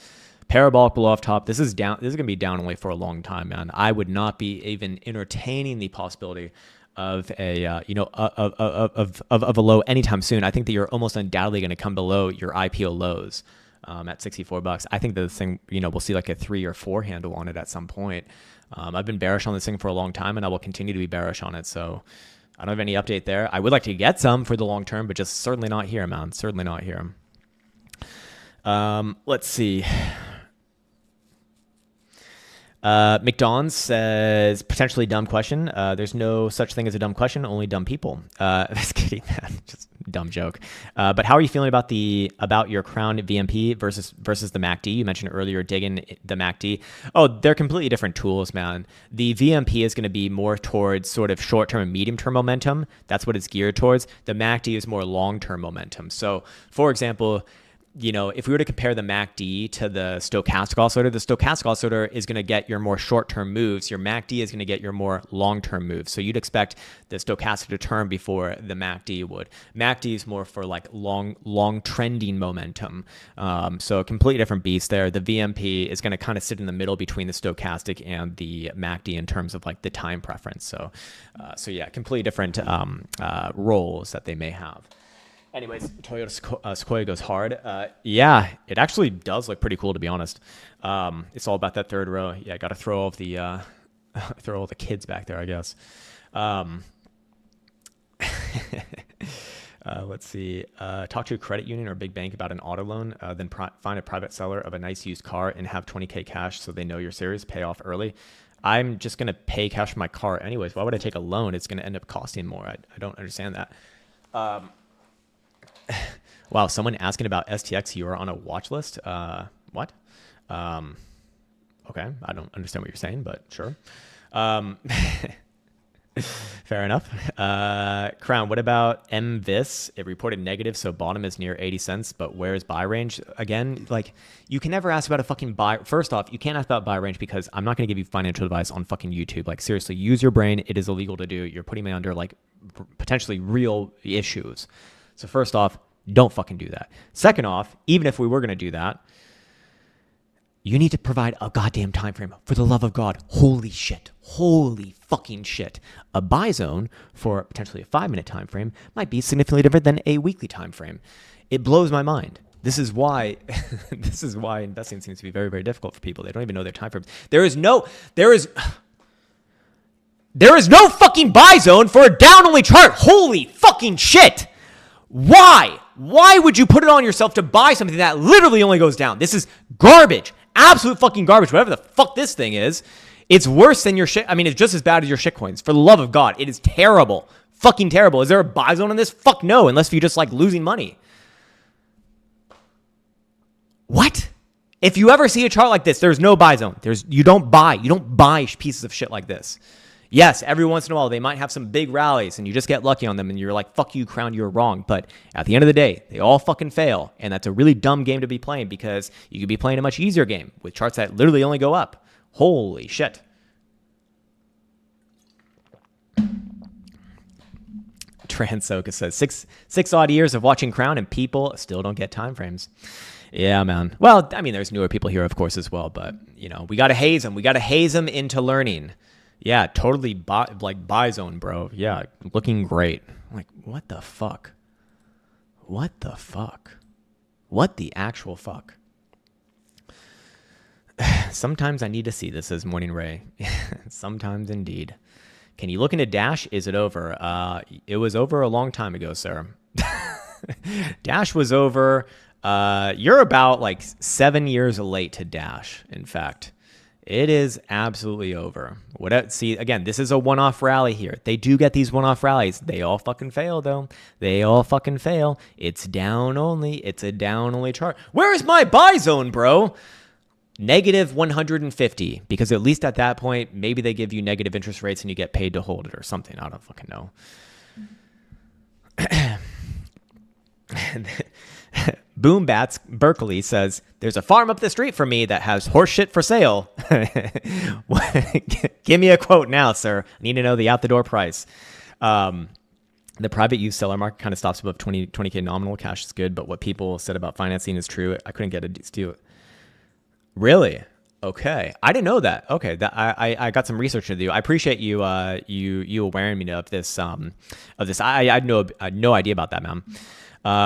parabolic below off top. This is down. This is going to be down only for a long time, man. I would not be even entertaining the possibility of a of a low anytime soon. I think that you're almost undoubtedly going to come below your IPO lows at $64. I think that this thing, we'll see like a 3 or 4 handle on it at some point. I've been bearish on this thing for a long time, and I will continue to be bearish on it. So I don't have any update there. I would like to get some for the long term, but just certainly not here, man. Certainly not here. Let's see. McDonald's says, potentially dumb question. There's no such thing as a dumb question, only dumb people. Just kidding, man. Just dumb joke. But how are you feeling about your Krown VMP versus the MACD? You mentioned earlier digging the MACD. Oh, they're completely different tools, man. The VMP is going to be more towards sort of short-term and medium-term momentum. That's what it's geared towards. The MACD is more long-term momentum. So, for example, if we were to compare the MACD to the stochastic oscillator is going to get your more short-term moves. Your MACD is going to get your more long-term moves. So you'd expect the stochastic to turn before the MACD would. MACD is more for like long trending momentum. So a completely different beast there. The VMP is going to kind of sit in the middle between the stochastic and the MACD in terms of like the time preference. So yeah, completely different roles that they may have. Anyways, Toyota Sequoia goes hard. Yeah, it actually does look pretty cool, to be honest. It's all about that third row. Yeah, got to throw all the kids back there, I guess. Let's see. Talk to a credit union or big bank about an auto loan, then find a private seller of a nice used car and have 20K cash so they know you're serious. Pay off early. I'm just going to pay cash for my car anyways. Why would I take a loan? It's going to end up costing more. I don't understand that. Wow, someone asking about STX. You are on a watch list. What? Okay, I don't understand what you're saying, but sure. Fair enough. Krown, what about MVIS? It reported negative, so bottom is near 80 cents, but where's buy range? Again, like, you can never ask about a fucking buy. First off, you can't ask about buy range because I'm not going to give you financial advice on fucking YouTube. Like, seriously, use your brain. It is illegal to do. You're putting me under, like, potentially real issues. So first off, don't fucking do that. Second off, even if we were going to do that, you need to provide a goddamn time frame. For the love of God, holy shit. Holy fucking shit. A buy zone for potentially a 5-minute time frame might be significantly different than a weekly time frame. It blows my mind. This is why investing seems to be very, very difficult for people. They don't even know their time frames. There is no fucking buy zone for a down only chart. Holy fucking shit. Why? Why would you put it on yourself to buy something that literally only goes down? This is garbage. Absolute fucking garbage. Whatever the fuck this thing is. It's worse than your shit. I mean, it's just as bad as your shitcoins. For the love of God, it is terrible. Fucking terrible. Is there a buy zone in this? Fuck no, unless you're just like losing money. What? If you ever see a chart like this, there's no buy zone. You don't buy pieces of shit like this. Yes, every once in a while, they might have some big rallies and you just get lucky on them and you're like, fuck you, Krown, you're wrong. But at the end of the day, they all fucking fail. And that's a really dumb game to be playing because you could be playing a much easier game with charts that literally only go up. Holy shit. Transoka says six odd years of watching Krown and people still don't get time frames. Yeah, man. Well, I mean, there's newer people here, of course, as well. But, you know, we got to haze them. We got to haze them into learning. Yeah, totally buy zone, bro. Yeah, looking great. I'm like, what the fuck? What the fuck? What the actual fuck? Sometimes I need to see this, says Morning Ray. Sometimes indeed. Can you look into Dash? Is it over? It was over a long time ago, sir. Dash was over. You're about like 7 years late to Dash. In fact, it is absolutely over. See, again, this is a one-off rally here. They do get these one-off rallies. They all fucking fail, though. They all fucking fail. It's down only. It's a down only chart. Where is my buy zone, bro? Negative 150, because at least at that point, maybe they give you negative interest rates and you get paid to hold it or something. I don't fucking know. Boom Bats Berkeley says, there's a farm up the street from me that has horse shit for sale. Give me a quote now, sir. I need to know the out the door price. The private use seller market kind of stops above 20K nominal. Cash is good, but what people said about financing is true. I couldn't get a deal. Really? Okay. I didn't know that. Okay. I got some research to do. I appreciate you you awareing me of this. I had no idea about that, man.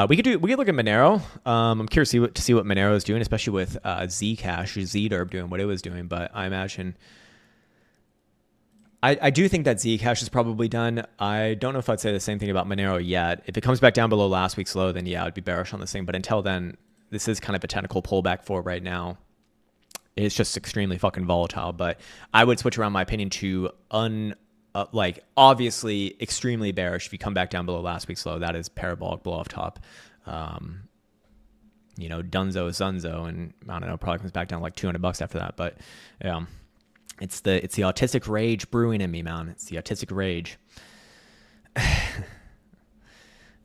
We could look at Monero. I'm curious to see what Monero is doing, especially with Zcash, ZDERB doing what it was doing. But I imagine, I do think that Zcash is probably done. I don't know if I'd say the same thing about Monero yet. If it comes back down below last week's low, then yeah, I'd be bearish on this thing. But until then, this is kind of a technical pullback for right now. It's just extremely fucking volatile. But I would switch around my opinion to obviously extremely bearish. If you come back down below last week's low, that is parabolic blow off top. Dunzo Zunzo, and I don't know, probably comes back down like $200 after that. But yeah, it's the autistic rage brewing in me, man. It's the autistic rage.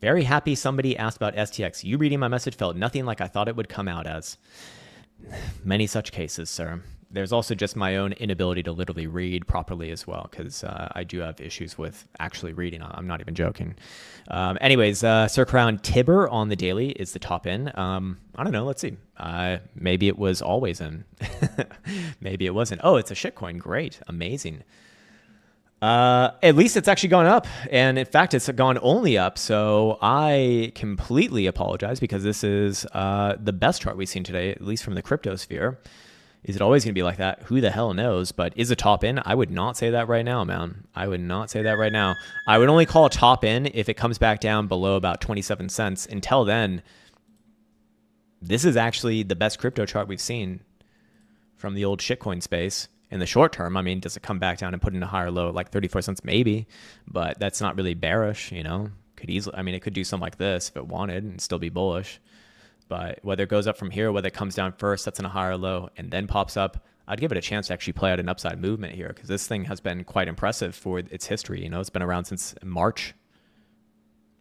Very happy somebody asked about STX. You reading my message felt nothing like I thought it would come out as. Many such cases, sir. There's also just my own inability to literally read properly as well, because I do have issues with actually reading. I'm not even joking. Anyways, Sir Krown Tibber on the daily is the top in. I don't know. Let's see. Maybe it was always in. Maybe it wasn't. Oh, it's a shitcoin. Great. Amazing. At least it's actually gone up, and in fact it's gone only up, so I completely apologize, because this is the best chart we've seen today, at least from the crypto sphere. Is it always going to be like that? Who the hell knows? But is a top in? I would not say that right now, man. I would not say that right now. I would only call a top in if it comes back down below about 27 cents. Until then, this is actually the best crypto chart we've seen from the old shitcoin space. In the short term, I mean, does it come back down and put in a higher low, like 34 cents? Maybe, but that's not really bearish, you know? Could easily, I mean, it could do something like this if it wanted and still be bullish. But whether it goes up from here, whether it comes down first, that's in a higher low, and then pops up, I'd give it a chance to actually play out an upside movement here, because this thing has been quite impressive for its history. You know, it's been around since March.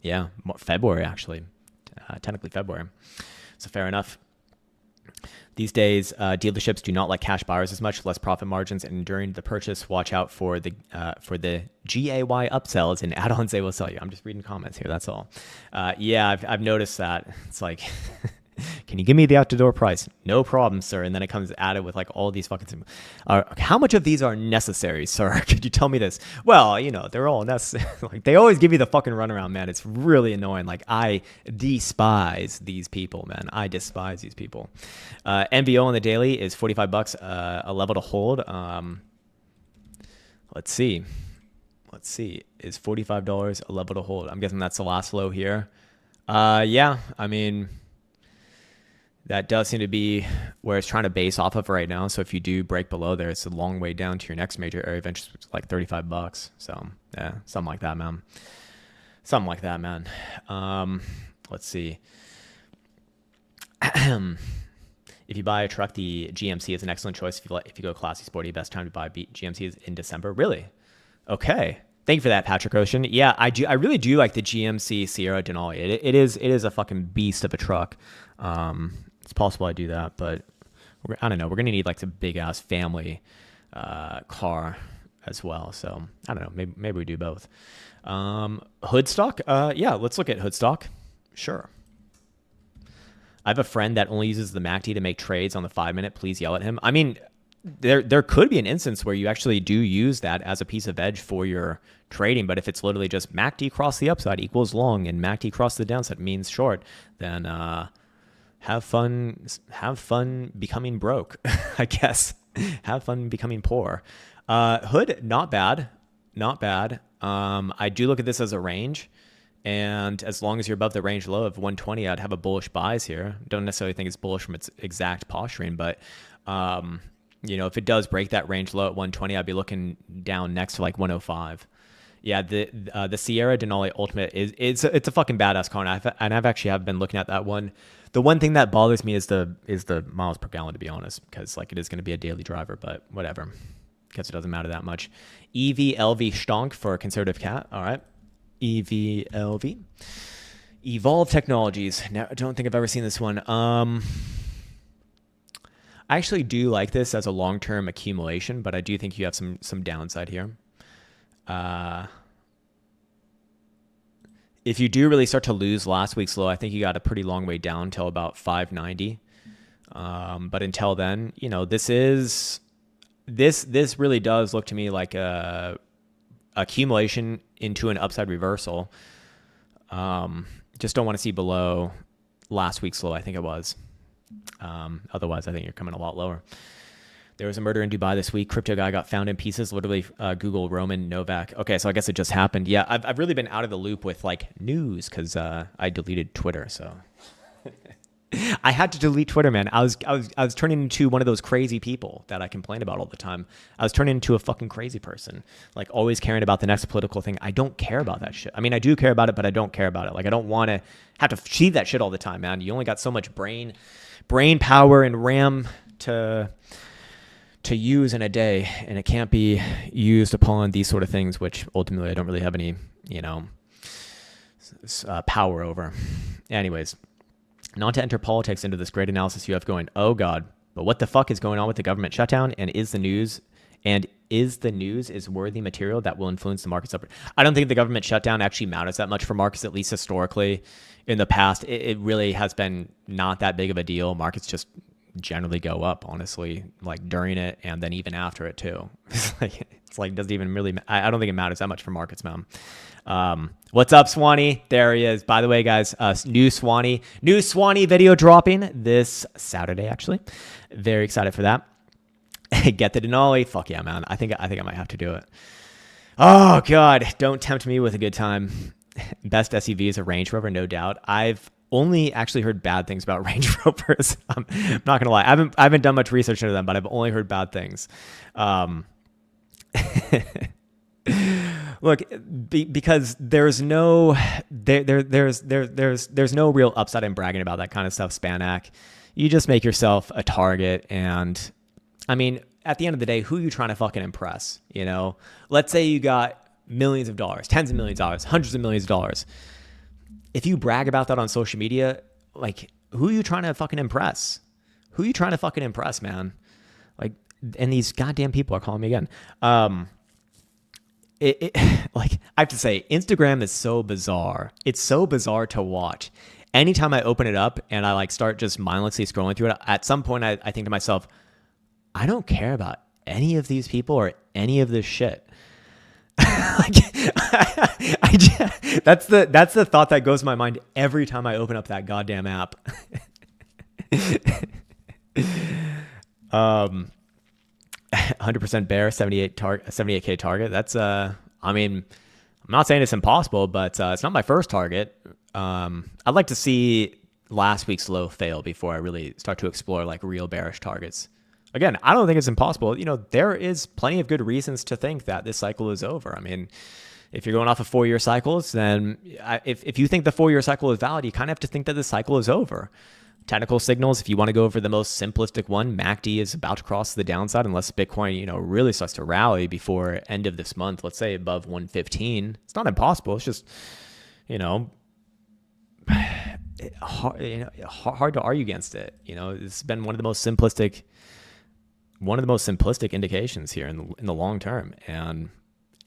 Yeah, February, actually. Technically February. So fair enough. These days, dealerships do not like cash buyers as much, less profit margins, and during the purchase, watch out for the GAY upsells and add-ons they will sell you. I'm just reading comments here, that's all. Yeah, I've noticed that. It's like, can you give me the out-the-door price? No problem, sir. And then it comes added with like all these fucking... how much of these are necessary, sir? Could you tell me this? Well, you know, they're all necessary. Like, they always give you the fucking runaround, man. It's really annoying. Like, I despise these people, man. I despise these people. MVO on the daily is $45, a level to hold. Let's see. Is $45 a level to hold? I'm guessing that's the last low here. Yeah, I mean... that does seem to be where it's trying to base off of right now. So if you do break below there, it's a long way down to your next major area of interest, which is like $35. So yeah, something like that, man. Something like that, man. Let's see. If you buy a truck, the GMC is an excellent choice. If you go classy sporty, best time to buy GMC is in December. Really? Okay. Thank you for that, Patrick Ocean. Yeah, I do. I really do like the GMC Sierra Denali. It is a fucking beast of a truck. It's possible I do that, but I don't know. We're gonna need like some big ass family car as well. So I don't know. Maybe we do both. Hood stock. Yeah, let's look at hood stock. Sure. I have a friend that only uses the MACD to make trades on the 5-minute. Please yell at him. I mean, there could be an instance where you actually do use that as a piece of edge for your trading, but if it's literally just MACD cross the upside equals long and MACD cross the downside means short, then have fun becoming broke, I guess. Have fun becoming poor. Hood, not bad. I do look at this as a range. And as long as you're above the range low of 120, I'd have a bullish buys here. Don't necessarily think it's bullish from its exact posturing, but if it does break that range low at 120, I'd be looking down next to like 105. Yeah, the Sierra Denali Ultimate it's a fucking badass car, and I've actually been looking at that one. The one thing that bothers me is the miles per gallon, to be honest, because like it is going to be a daily driver, but whatever. Guess it doesn't matter that much. EVLV Stonk for a conservative cat. All right. EVLV. Evolve Technologies. Now, I don't think I've ever seen this one. I actually do like this as a long-term accumulation, but I do think you have some downside here. If you do really start to lose last week's low, I think you got a pretty long way down till about 590. But until then, this really does look to me like a accumulation into an upside reversal. Just don't want to see below last week's low, I think it was. Otherwise, I think you're coming a lot lower. There was a murder in Dubai this week. Crypto guy got found in pieces. Literally, Google Roman Novak. Okay, so I guess it just happened. Yeah, I've really been out of the loop with like news because I deleted Twitter. So I had to delete Twitter, man. I was turning into one of those crazy people that I complain about all the time. I was turning into a fucking crazy person, like always caring about the next political thing. I don't care about that shit. I mean, I do care about it, but I don't care about it. Like I don't want to have to feed that shit all the time, man. You only got so much brain power and RAM to use in a day, and it can't be used upon these sort of things, which ultimately I don't really have any, power over. Anyways, not to enter politics into this great analysis you have going, oh God, but what the fuck is going on with the government shutdown, and is the news is worthy material that will influence the markets upward? I don't think the government shutdown actually matters that much for markets, at least historically. In the past, it really has been not that big of a deal. Markets just generally go up, honestly, like during it and then even after it too. It's like doesn't even really. I don't think it matters that much for markets, man. What's up, Swanee? There he is. By the way, guys, new Swanee video dropping this Saturday. Actually, very excited for that. Get the Denali. Fuck yeah, man. I think I might have to do it. Oh God, don't tempt me with a good time. Best SUV is a Range Rover, no doubt. I've only actually heard bad things about Range Rovers. I'm not gonna lie. I haven't done much research into them, but I've only heard bad things. Look, because there's no real upside in bragging about that kind of stuff, Spanak. You just make yourself a target, and I mean, at the end of the day, who are you trying to fucking impress? Let's say you got millions of dollars, tens of millions of dollars, hundreds of millions of dollars. If you brag about that on social media, like, who are you trying to fucking impress? Who are you trying to fucking impress, man? Like, and these goddamn people are calling me again. Like, I have to say, Instagram is so bizarre. It's so bizarre to watch. Anytime I open it up and I like start just mindlessly scrolling through it, at some point I think to myself, I don't care about any of these people or any of this shit. That's the thought that goes in my mind every time I open up that goddamn app. 100% bear, 78K target. That's I mean, I'm not saying it's impossible, but it's not my first target. I'd like to see last week's low fail before I really start to explore like real bearish targets. Again, I don't think it's impossible. There is plenty of good reasons to think that this cycle is over. I mean, if you're going off of 4-year cycles, then if you think the 4-year cycle is valid, you kind of have to think that the cycle is over. Technical signals, if you want to go over the most simplistic one, MACD is about to cross the downside unless Bitcoin, really starts to rally before end of this month, let's say above 115. It's not impossible. It's just, hard to argue against it. It's been one of the most simplistic one of the most simplistic indications here in the long term. And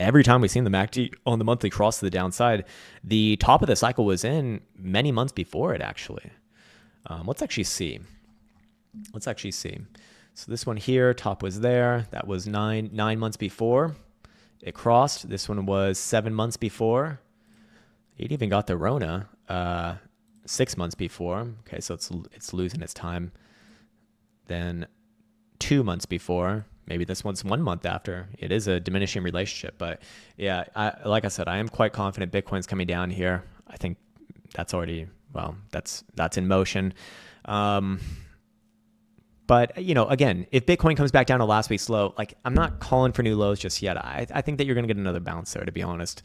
every time we've seen the MACD on the monthly cross to the downside, the top of the cycle was in many months before it actually. Let's actually see. So this one here, top was there. That was nine months before it crossed. This one was 7 months before. It even got the Rona 6 months before. Okay, so it's losing its time. Then 2 months before. Maybe this one's 1 month after. It is a diminishing relationship, but yeah, like I said, I am quite confident Bitcoin's coming down here. I think that's already, well, that's in motion. But, again, if Bitcoin comes back down to last week's low, like, I'm not calling for new lows just yet. I think that you're going to get another bounce there, to be honest.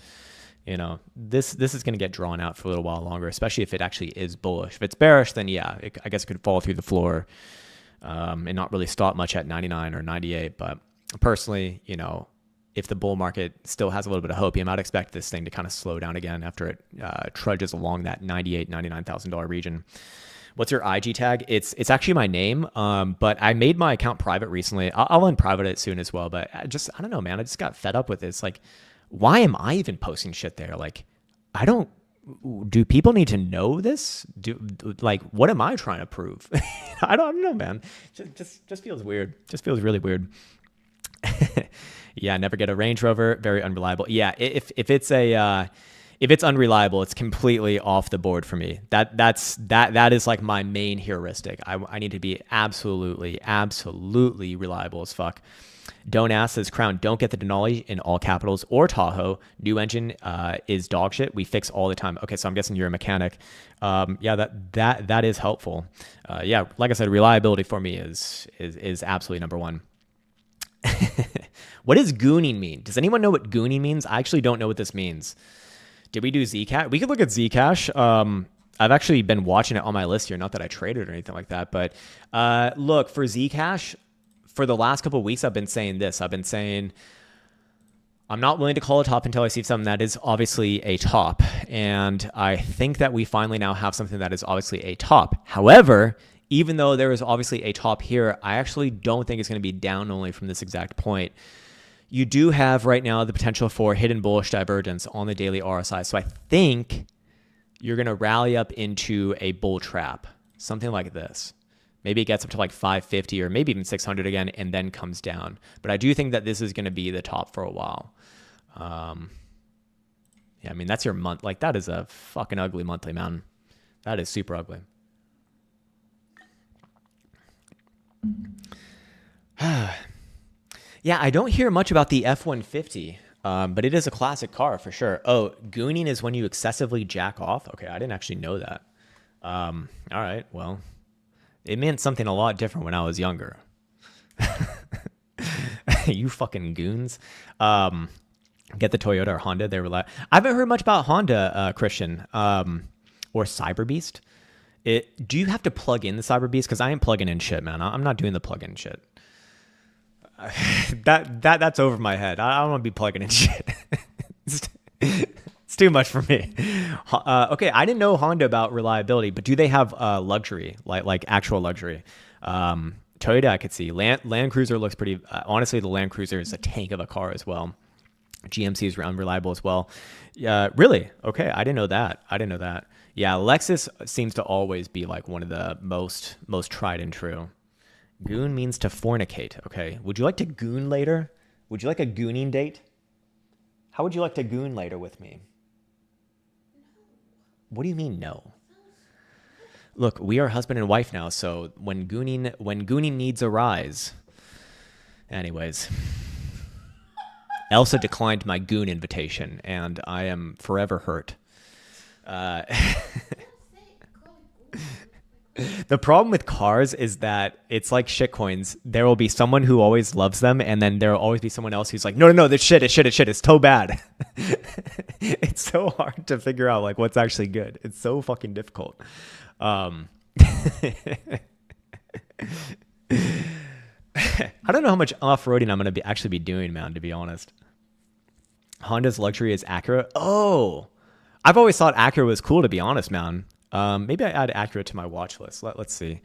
This is going to get drawn out for a little while longer, especially if it actually is bullish. If it's bearish, then yeah, I guess it could fall through the floor and not really stop much at 99 or 98. But personally, if the bull market still has a little bit of hope, you might expect this thing to kind of slow down again after it trudges along that $98,000, $99,000 region. What's your IG tag? It's actually my name, but I made my account private recently. I'll unprivate it soon as well, but I don't know, man. I just got fed up with it. It's like, why am I even posting shit there? Like, do people need to know this? What am I trying to prove? I don't know, man. Just feels weird. Just feels really weird. Yeah, never get a Range Rover. Very unreliable. Yeah, if it's unreliable, it's completely off the board for me. That is like my main heuristic. I need to be absolutely reliable as fuck. Don't ask says Krown, don't get the Denali in all capitals or Tahoe. New engine is dog shit. We fix all the time. Okay, so I'm guessing you're a mechanic. Yeah, that is helpful. Yeah, like I said, reliability for me is absolutely number one. What does gooning mean? Does anyone know what gooning means? I actually don't know what this means. Did we do Zcash? We could look at Zcash. I've actually been watching it on my list here. Not that I traded or anything like that, but look, for Zcash, for the last couple of weeks, I've been saying this. I've been saying I'm not willing to call a top until I see something that is obviously a top. And I think that we finally now have something that is obviously a top. However, even though there is obviously a top here, I actually don't think it's going to be down only from this exact point. You do have right now the potential for hidden bullish divergence on the daily RSI. So I think you're going to rally up into a bull trap, something like this. Maybe it gets up to like 550 or maybe even 600 again and then comes down. But I do think that this is going to be the top for a while. Yeah, I mean, that's your month. Like, that is a fucking ugly monthly, man. That is super ugly. Yeah, I don't hear much about the F-150, but it is a classic car for sure. Oh, gooning is when you excessively jack off? Okay, I didn't actually know that. All right, well, it meant something a lot different when I was younger. You fucking goons. Get the Toyota or Honda. They were like, I haven't heard much about Honda, Christian, or Cyberbeast. Do you have to plug in the Cyberbeast? Because I ain't plugging in shit, man. I'm not doing the plug-in shit. That's over my head. I don't want to be plugging in shit. It's too much for me. Okay, I didn't know Honda about reliability, but do they have luxury, like actual luxury? Toyota, I could see. Land Cruiser looks pretty. Honestly, the Land Cruiser is a tank of a car as well. GMC is unreliable as well. Really? Okay, I didn't know that. Yeah, Lexus seems to always be like one of the most tried and true. Goon means to fornicate. Okay. Would you like to goon later? Would you like a gooning date? How would you like to goon later with me? What do you mean no? Look, we are husband and wife now, so when gooning needs arise. Anyways. Elsa declined my goon invitation, and I am forever hurt. The problem with cars is that it's like shitcoins. There will be someone who always loves them, and then there will always be someone else who's like, no, this shit, it's so bad. It's so hard to figure out like what's actually good. It's so fucking difficult. I don't know how much off-roading I'm going to actually be doing, man, to be honest. Honda's luxury is Acura. Oh, I've always thought Acura was cool, to be honest, man. Maybe I add Acura to my watch list. Let's see.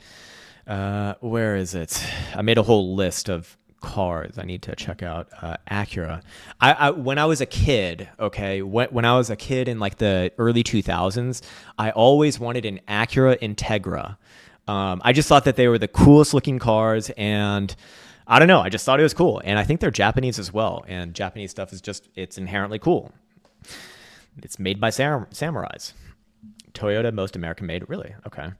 Where is it? I made a whole list of cars I need to check out. Acura. When I was a kid, okay, when I was a kid in like the early 2000s, I always wanted an Acura Integra. I just thought that they were the coolest looking cars, and I don't know, I just thought it was cool. And I think they're Japanese as well, and Japanese stuff is just, it's inherently cool. It's made by samurais. Toyota, most American made. Really? Okay.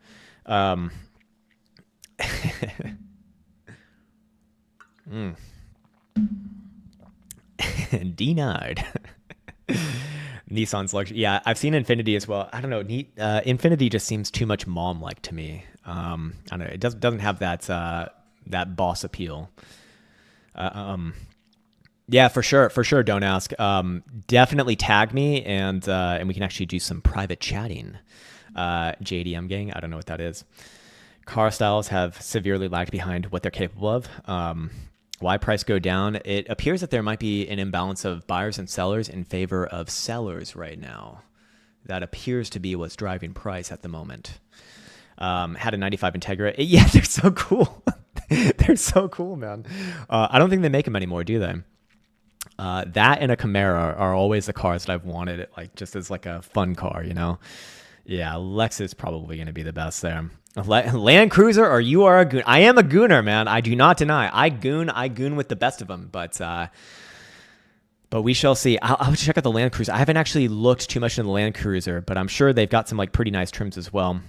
Denied. Nissan's luxury. Yeah, I've seen Infinity as well. I don't know. Infinity just seems too much mom-like to me. I don't know. It doesn't have that boss appeal. Yeah, for sure. Don't ask. Definitely tag me, and we can actually do some private chatting. JDM gang. I don't know what that is. Car styles have severely lagged behind what they're capable of. Why price go down? It appears that there might be an imbalance of buyers and sellers in favor of sellers right now. That appears to be what's driving price at the moment. Had a 95 Integra. Yeah, they're so cool. They're so cool, man. I don't think they make them anymore, do they? That and a Camaro are always the cars that I've wanted, like just as like a fun car, you know? Yeah, Lexus is probably going to be the best there. Land Cruiser, or you are a goon. I am a gooner, man. I do not deny. I goon with the best of them, but we shall see. I'll check out the Land Cruiser. I haven't actually looked too much into the Land Cruiser, but I'm sure they've got some like pretty nice trims as well.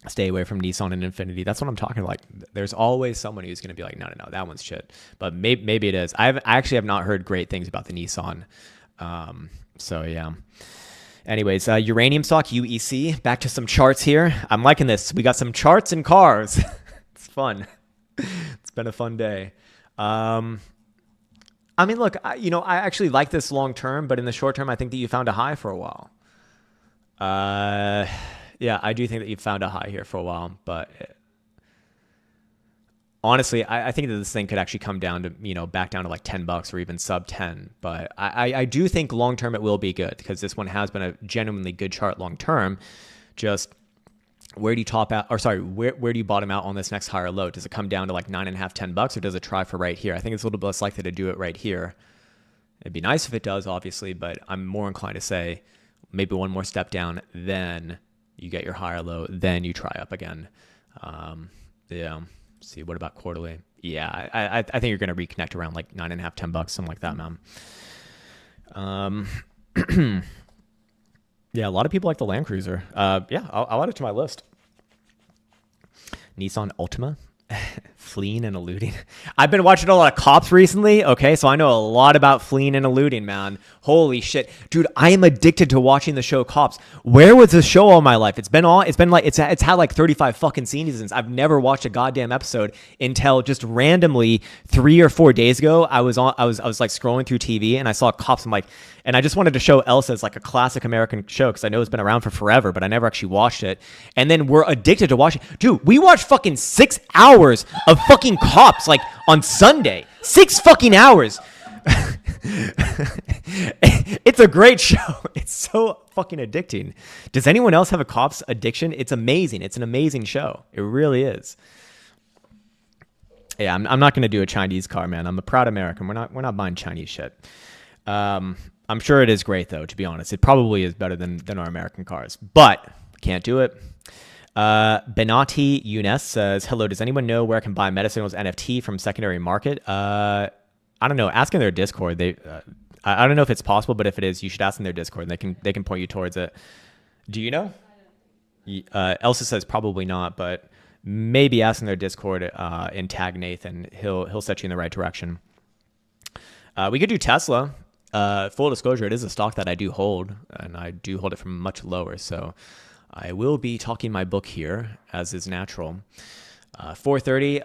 Stay away from Nissan and Infinity. That's what I'm talking about. Like, there's always someone who's going to be like, no, that one's shit. But maybe it is. I actually have not heard great things about the Nissan. So yeah. Anyways, uranium stock, UEC. Back to some charts here. I'm liking this. We got some charts and cars. It's fun. It's been a fun day. I mean, look, I actually like this long term, but in the short term, I think that you found a high for a while. Yeah, I do think that you found a high here for a while, but honestly, I think that this thing could actually come down to, back down to like $10 or even sub 10. But I do think long term it will be good, because this one has been a genuinely good chart long term. Just where do you top out, or sorry, where do you bottom out on this next higher low? Does it come down to like $9.5, $10, or does it try for right here? I think it's a little bit less likely to do it right here. It'd be nice if it does, obviously, but I'm more inclined to say maybe one more step down, then you get your higher low, then you try up again. Yeah. See, what about quarterly? Yeah, I think you're going to reconnect around like $9.5, $10, something like that, man. Yeah, a lot of people like the Land Cruiser. Yeah, I'll add it to my list. Nissan Altima. Fleeing and eluding. I've been watching a lot of Cops recently, okay? So I know a lot about fleeing and eluding, man. Holy shit. Dude, I am addicted to watching the show Cops. Where was this show all my life? It's had like 35 fucking seasons. I've never watched a goddamn episode until just randomly 3 or 4 days ago. I was like scrolling through TV and I saw Cops. And I just wanted to show Elsa as like a classic American show, because I know it's been around for forever, but I never actually watched it. And then we're addicted to watching. Dude, we watched fucking 6 hours of fucking Cops like on Sunday. 6 fucking hours. It's a great show. It's so fucking addicting. Does anyone else have a Cops addiction? It's amazing. It's an amazing show. It really is. Yeah, I'm not going to do a Chinese car, man. I'm a proud American. We're not buying Chinese shit. I'm sure it is great, though, to be honest. It probably is better than our American cars, but can't do it. Benati Younes says, hello, does anyone know where I can buy MetaSignal's NFT from secondary market? I don't know. Ask in their Discord. I don't know if it's possible, but if it is, you should ask in their Discord, and they can point you towards it. Do you know? Elsa says probably not, but maybe ask in their Discord and tag Nathan. He'll set you in the right direction. We could do Tesla. Full disclosure, it is a stock that I do hold, and I do hold it from much lower. So I will be talking my book here, as is natural. 430.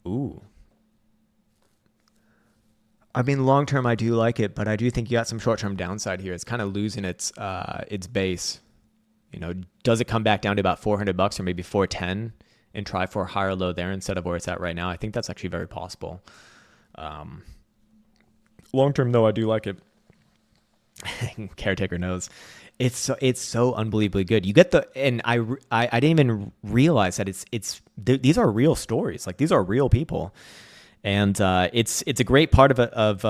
Ooh. I mean, long term, I do like it, but I do think you got some short term downside here. It's kind of losing its base. Does it come back down to about $400 or maybe 410 and try for a higher low there instead of where it's at right now? I think that's actually very possible. Long term, though, I do like it. Caretaker knows. It's so unbelievably good. You get and I didn't even realize that these are real stories. Like these are real people, and it's a great part of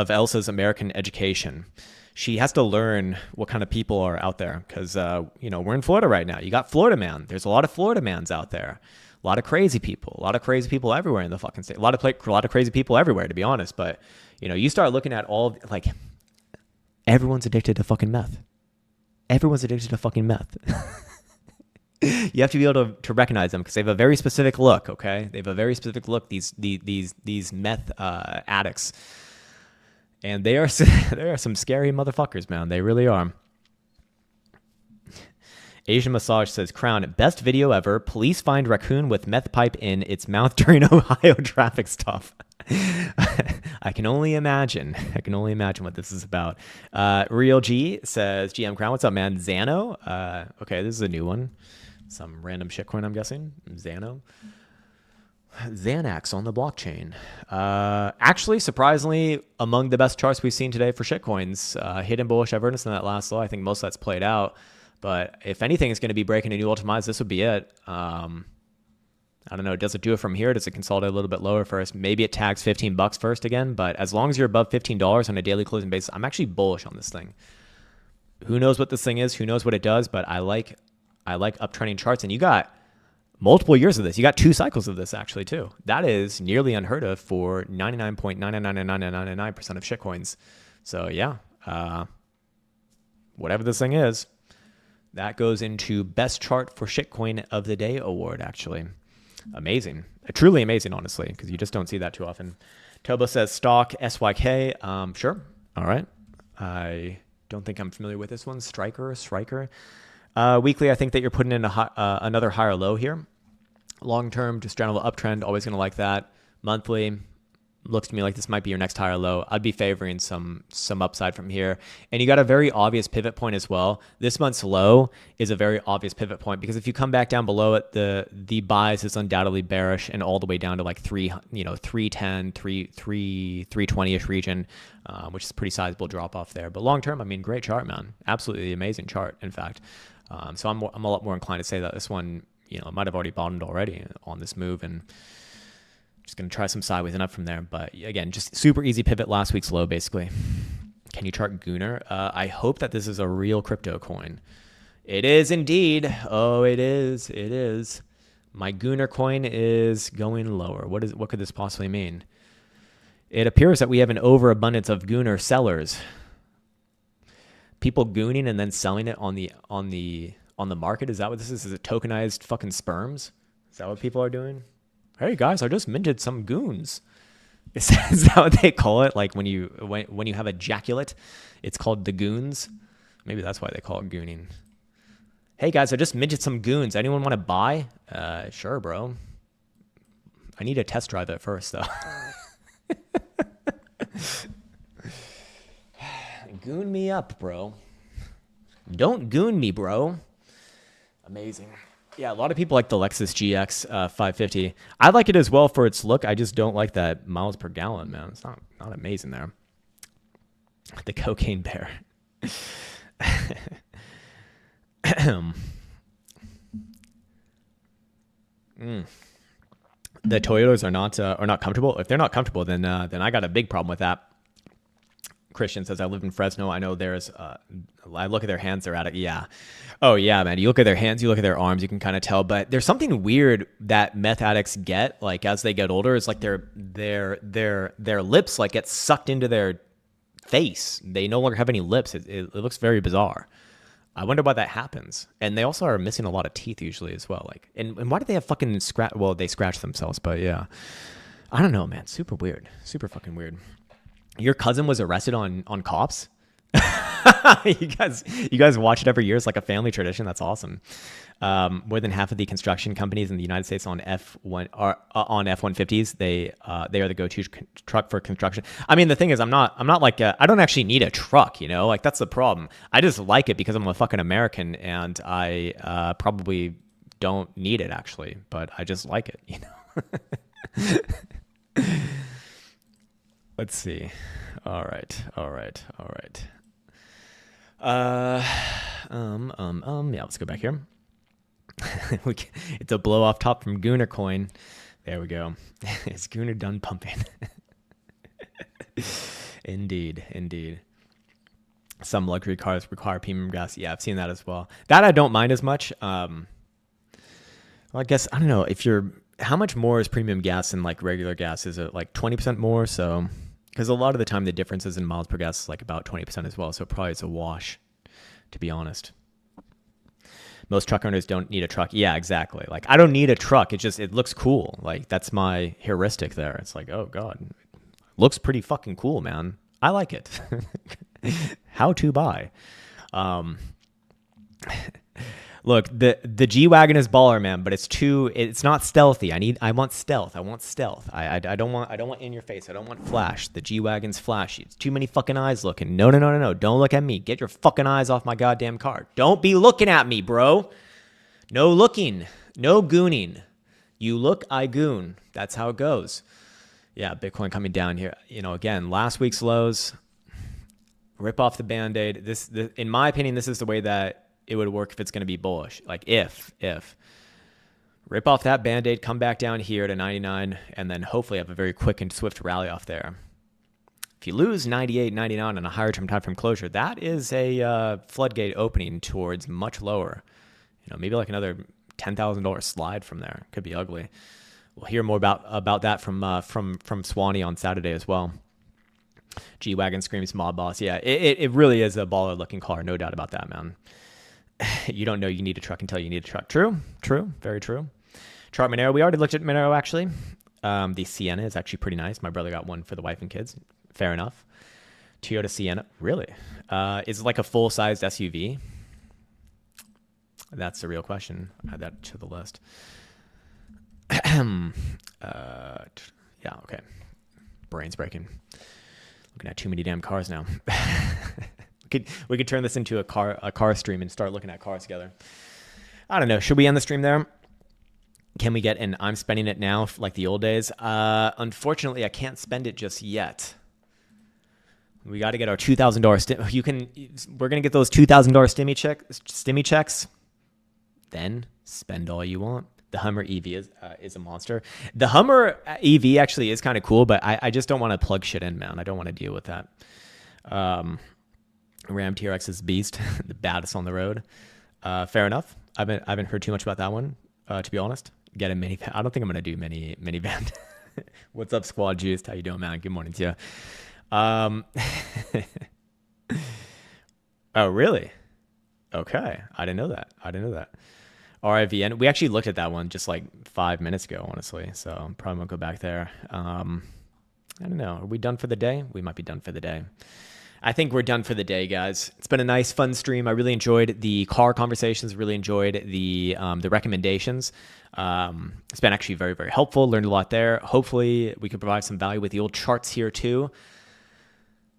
Elsa's American education. She has to learn what kind of people are out there because we're in Florida right now. You got Florida man. There's a lot of Florida mans out there. A lot of crazy people. A lot of crazy people everywhere in the fucking state. A lot of crazy people everywhere, to be honest. But you start looking at all like. Everyone's addicted to fucking meth. Everyone's addicted to fucking meth. You have to be able to recognize them because they have a very specific look, okay? They have a very specific look, these meth addicts. And they are some scary motherfuckers, man. They really are. Asian Massage says, Krown, best video ever. Police find raccoon with meth pipe in its mouth during Ohio traffic stop. I can only imagine what this is about. Real G says, GM Krown, what's up, man? Xano. Okay, this is a new one. Some random shitcoin, I'm guessing. Xano. Xanax on the blockchain. Actually, surprisingly, among the best charts we've seen today for shitcoins. Hidden bullish divergence in that last low. I think most of that's played out. But if anything is going to be breaking a new all-time highs, this would be it. I don't know. Does it do it from here? Does it consolidate a little bit lower first? Maybe it tags $15 first again. But as long as you're above $15 on a daily closing basis, I'm actually bullish on this thing. Who knows what this thing is? Who knows what it does? But I like uptrending charts. And you got multiple years of this. You got 2 cycles of this actually too. That is nearly unheard of for 99.99999% of shitcoins. So yeah, whatever this thing is, that goes into best chart for shitcoin of the day award actually. Amazing. Truly amazing, honestly, because you just don't see that too often. Tobo says stock SYK. Sure. All right. I don't think I'm familiar with this one. Striker. Weekly, I think that you're putting in another higher low here. Long term, just general uptrend. Always going to like that. Monthly, looks to me like this might be your next higher low. I'd be favoring some upside from here. And you got a very obvious pivot point as well. This month's low is a very obvious pivot point because if you come back down below it, the bias is undoubtedly bearish and all the way down to like 310, 320-ish region, which is a pretty sizable drop off there. But long term, I mean, great chart, man. Absolutely amazing chart, in fact. So I'm a lot more inclined to say that this one, it might have already bottomed already on this move and just going to try some sideways and up from there. But again, just super easy pivot last week's low, basically. Can you chart Gooner? I hope that this is a real crypto coin. It is indeed. Oh, it is. It is. My Gooner coin is going lower. What could this possibly mean? It appears that we have an overabundance of Gooner sellers. People gooning and then selling it on the market. Is that what this is? Is it tokenized fucking sperms? Is that what people are doing? Hey guys, I just minted some goons. Is that what they call it? Like when you have ejaculate, it's called the goons. Maybe that's why they call it gooning. Hey guys, I just minted some goons. Anyone want to buy? Sure, bro. I need to test drive it first, though. Goon me up, bro. Don't goon me, bro. Amazing. Yeah, a lot of people like the Lexus GX 550. I like it as well for its look. I just don't like that miles per gallon, man. It's not amazing there. The cocaine bear. The Toyotas are not comfortable. If they're not comfortable, then I got a big problem with that. Christian says, I live in Fresno. I know there's, I look at their hands, they're at it. Yeah. Oh yeah, man. You look at their hands, you look at their arms, you can kind of tell, but there's something weird that meth addicts get, like as they get older, it's like their lips like get sucked into their face. They no longer have any lips. It looks very bizarre. I wonder why that happens. And they also are missing a lot of teeth usually as well. Like, and why do they have fucking well, they scratch themselves, but yeah. I don't know, man. Super weird. Super fucking weird. Your cousin was arrested on cops. you guys watch it every year. It's like a family tradition. That's awesome. More than half of the construction companies in the United States on F-150s. They are the go-to truck for construction. I mean, the thing is, I'm not like I don't actually need a truck. Like that's the problem. I just like it because I'm a fucking American and I probably don't need it actually, but I just like it. Let's see. All right. Yeah, let's go back here. It's a blow off top from Gooner Coin. There we go. Is Gooner done pumping? Indeed. Some luxury cars require premium gas. Yeah, I've seen that as well. That I don't mind as much. Well, I guess, I don't know, how much more is premium gas than like regular gas? Is it like 20% more? So, because a lot of the time the differences in miles per gas is like about 20% as well. So probably it's a wash, to be honest. Most truck owners don't need a truck. Yeah, exactly. Like, I don't need a truck. It looks cool. Like, that's my heuristic there. It's like, oh God, looks pretty fucking cool, man. I like it. How to buy. Look, the G-Wagon is baller, man, but it's not stealthy. I want stealth. I don't want in your face. I don't want flash. The G-Wagon's flashy. It's too many fucking eyes looking. No. Don't look at me. Get your fucking eyes off my goddamn car. Don't be looking at me, bro. No looking. No gooning. You look, I goon. That's how it goes. Yeah, Bitcoin coming down here. Again, last week's lows. Rip off the Band-Aid. In my opinion, this is the way that it would work if it's going to be bullish. Like if rip off that Band-Aid, come back down here to 99, and then hopefully have a very quick and swift rally off there. If you lose 98, 99 on a higher term time frame closure, that is a floodgate opening towards much lower. Maybe like another $10,000 slide from there. Could be ugly. We'll hear more about that from Swanee on Saturday as well. G-Wagon screams mob boss. Yeah, it really is a baller looking car. No doubt about that, man. You don't know you need a truck until you need a truck. True. Very true. Chart Monero. We already looked at Monero, actually. The Sienna is actually pretty nice. My brother got one for the wife and kids. Fair enough. Toyota Sienna. Really? Is it like a full-sized SUV? That's the real question. Add that to the list. Yeah, okay. Brain's breaking. Looking at too many damn cars now. We could turn this into a car stream and start looking at cars together. I don't know. Should we end the stream there? Can we get an I'm spending it now like the old days? Unfortunately, I can't spend it just yet. We got to get our $2,000 we're going to get those $2,000 stimmy checks. Then spend all you want. The Hummer EV is a monster. The Hummer EV actually is kind of cool, but I just don't want to plug shit in, man. I don't want to deal with that. Ram TRX is beast, the baddest on the road. Fair enough. I haven't heard too much about that one, to be honest. Get a minivan. I don't think I'm gonna do minivan. What's up, Squad Juice? How you doing, man? Good morning to you. Oh, really? Okay, I didn't know that. RIVN. We actually looked at that one just like 5 minutes ago, honestly. So probably won't go back there. I don't know. Are we done for the day? We might be done for the day. I think we're done for the day, guys. It's been a nice, fun stream. I really enjoyed the car conversations. Really enjoyed the recommendations. It's been actually very, very helpful. Learned a lot there. Hopefully, we can provide some value with the old charts here too.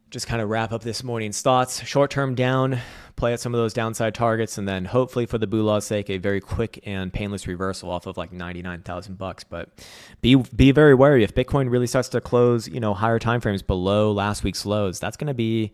Just kind of wrap up this morning's thoughts. Short term down, play at some of those downside targets, and then hopefully, for the Bulash's sake, a very quick and painless reversal off of like $99,000. But be very wary if Bitcoin really starts to close, higher timeframes below last week's lows. That's going to be,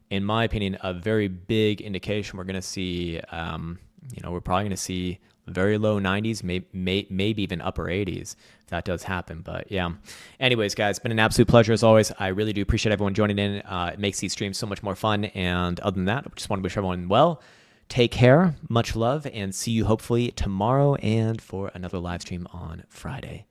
in my opinion, a very big indication. We're going to see, we're probably going to see very low 90s, maybe even upper 80s. That does happen. But yeah, anyways, guys, it's been an absolute pleasure as always. I really do appreciate everyone joining in. It makes these streams so much more fun. And other than that, I just want to wish everyone well. Take care, much love, and see you hopefully tomorrow and for another live stream on Friday.